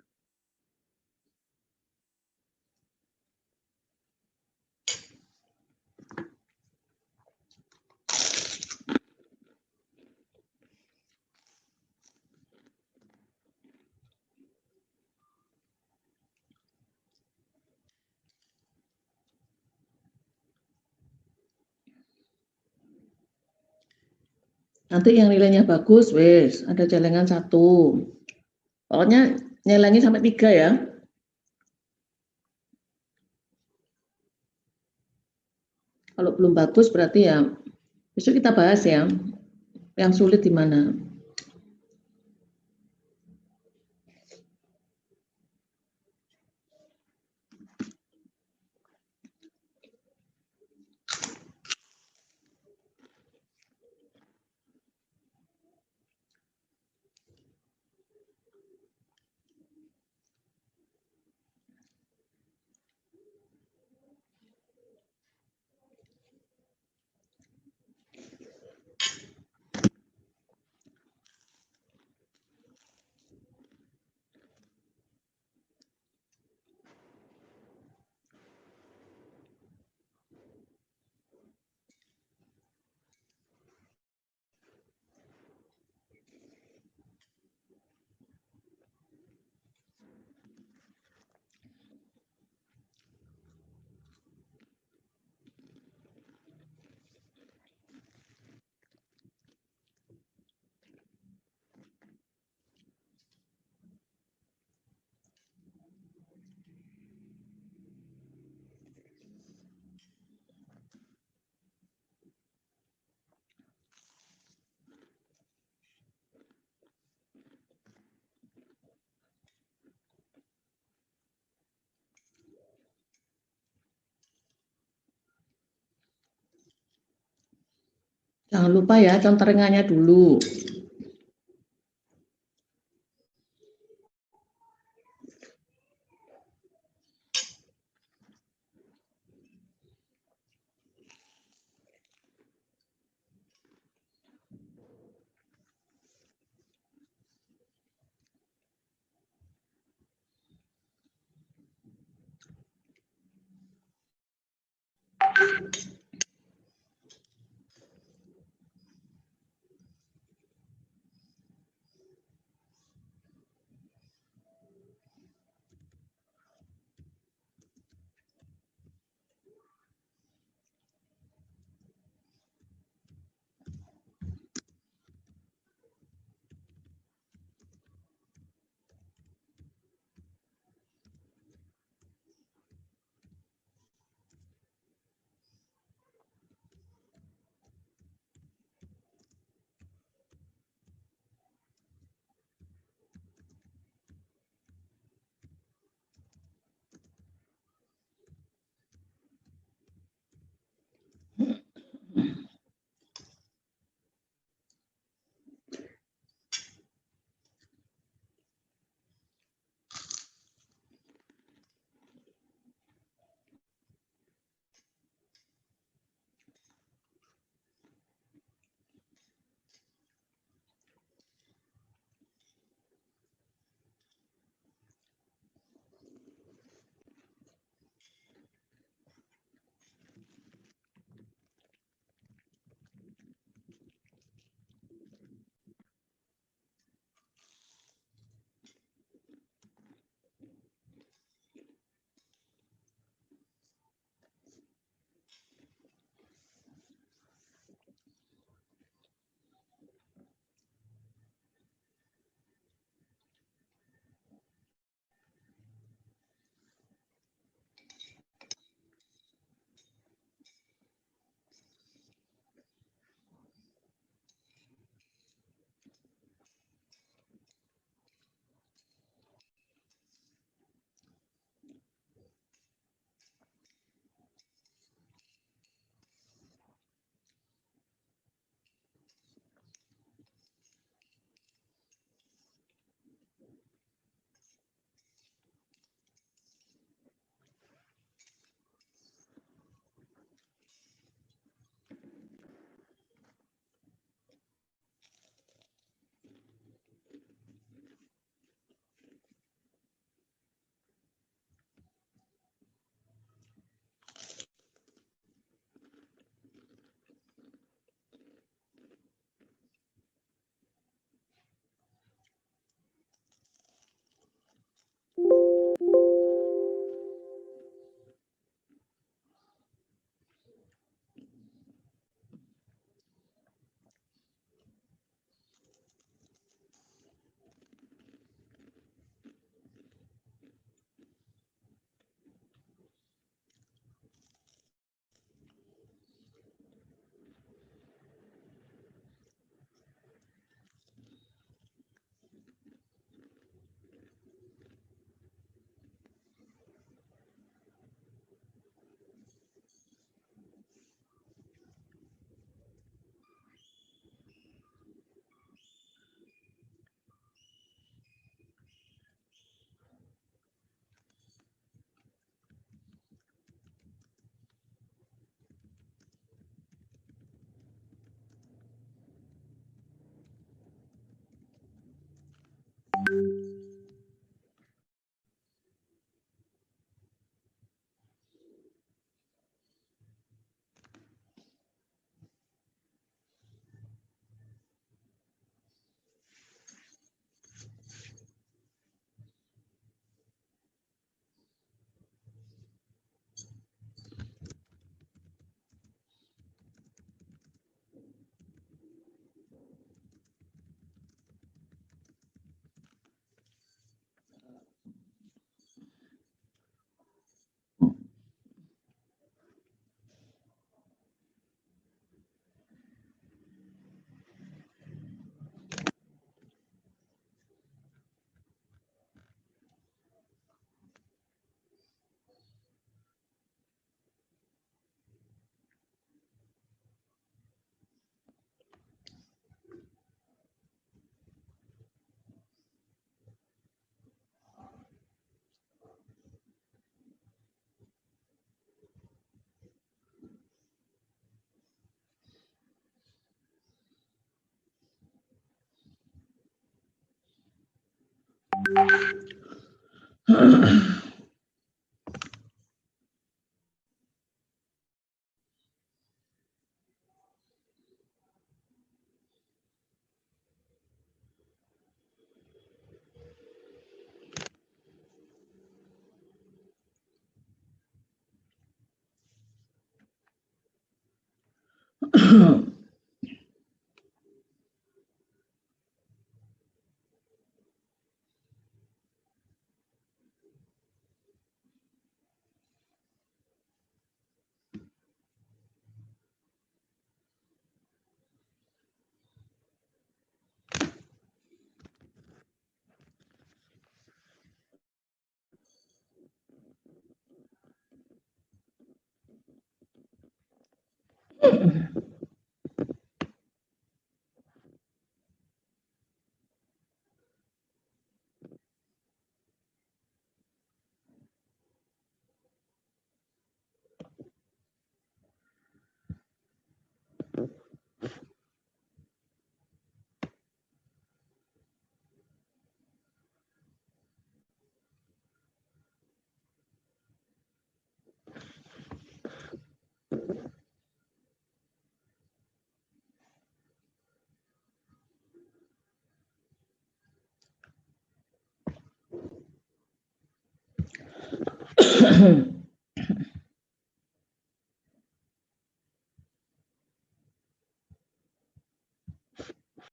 Nanti yang nilainya bagus, wes ada celengan 1. Pokoknya nyelengi sampai 3 ya. Kalau belum bagus berarti ya besok kita bahas ya. Yang sulit di mana. Jangan lupa ya contorengannya dulu.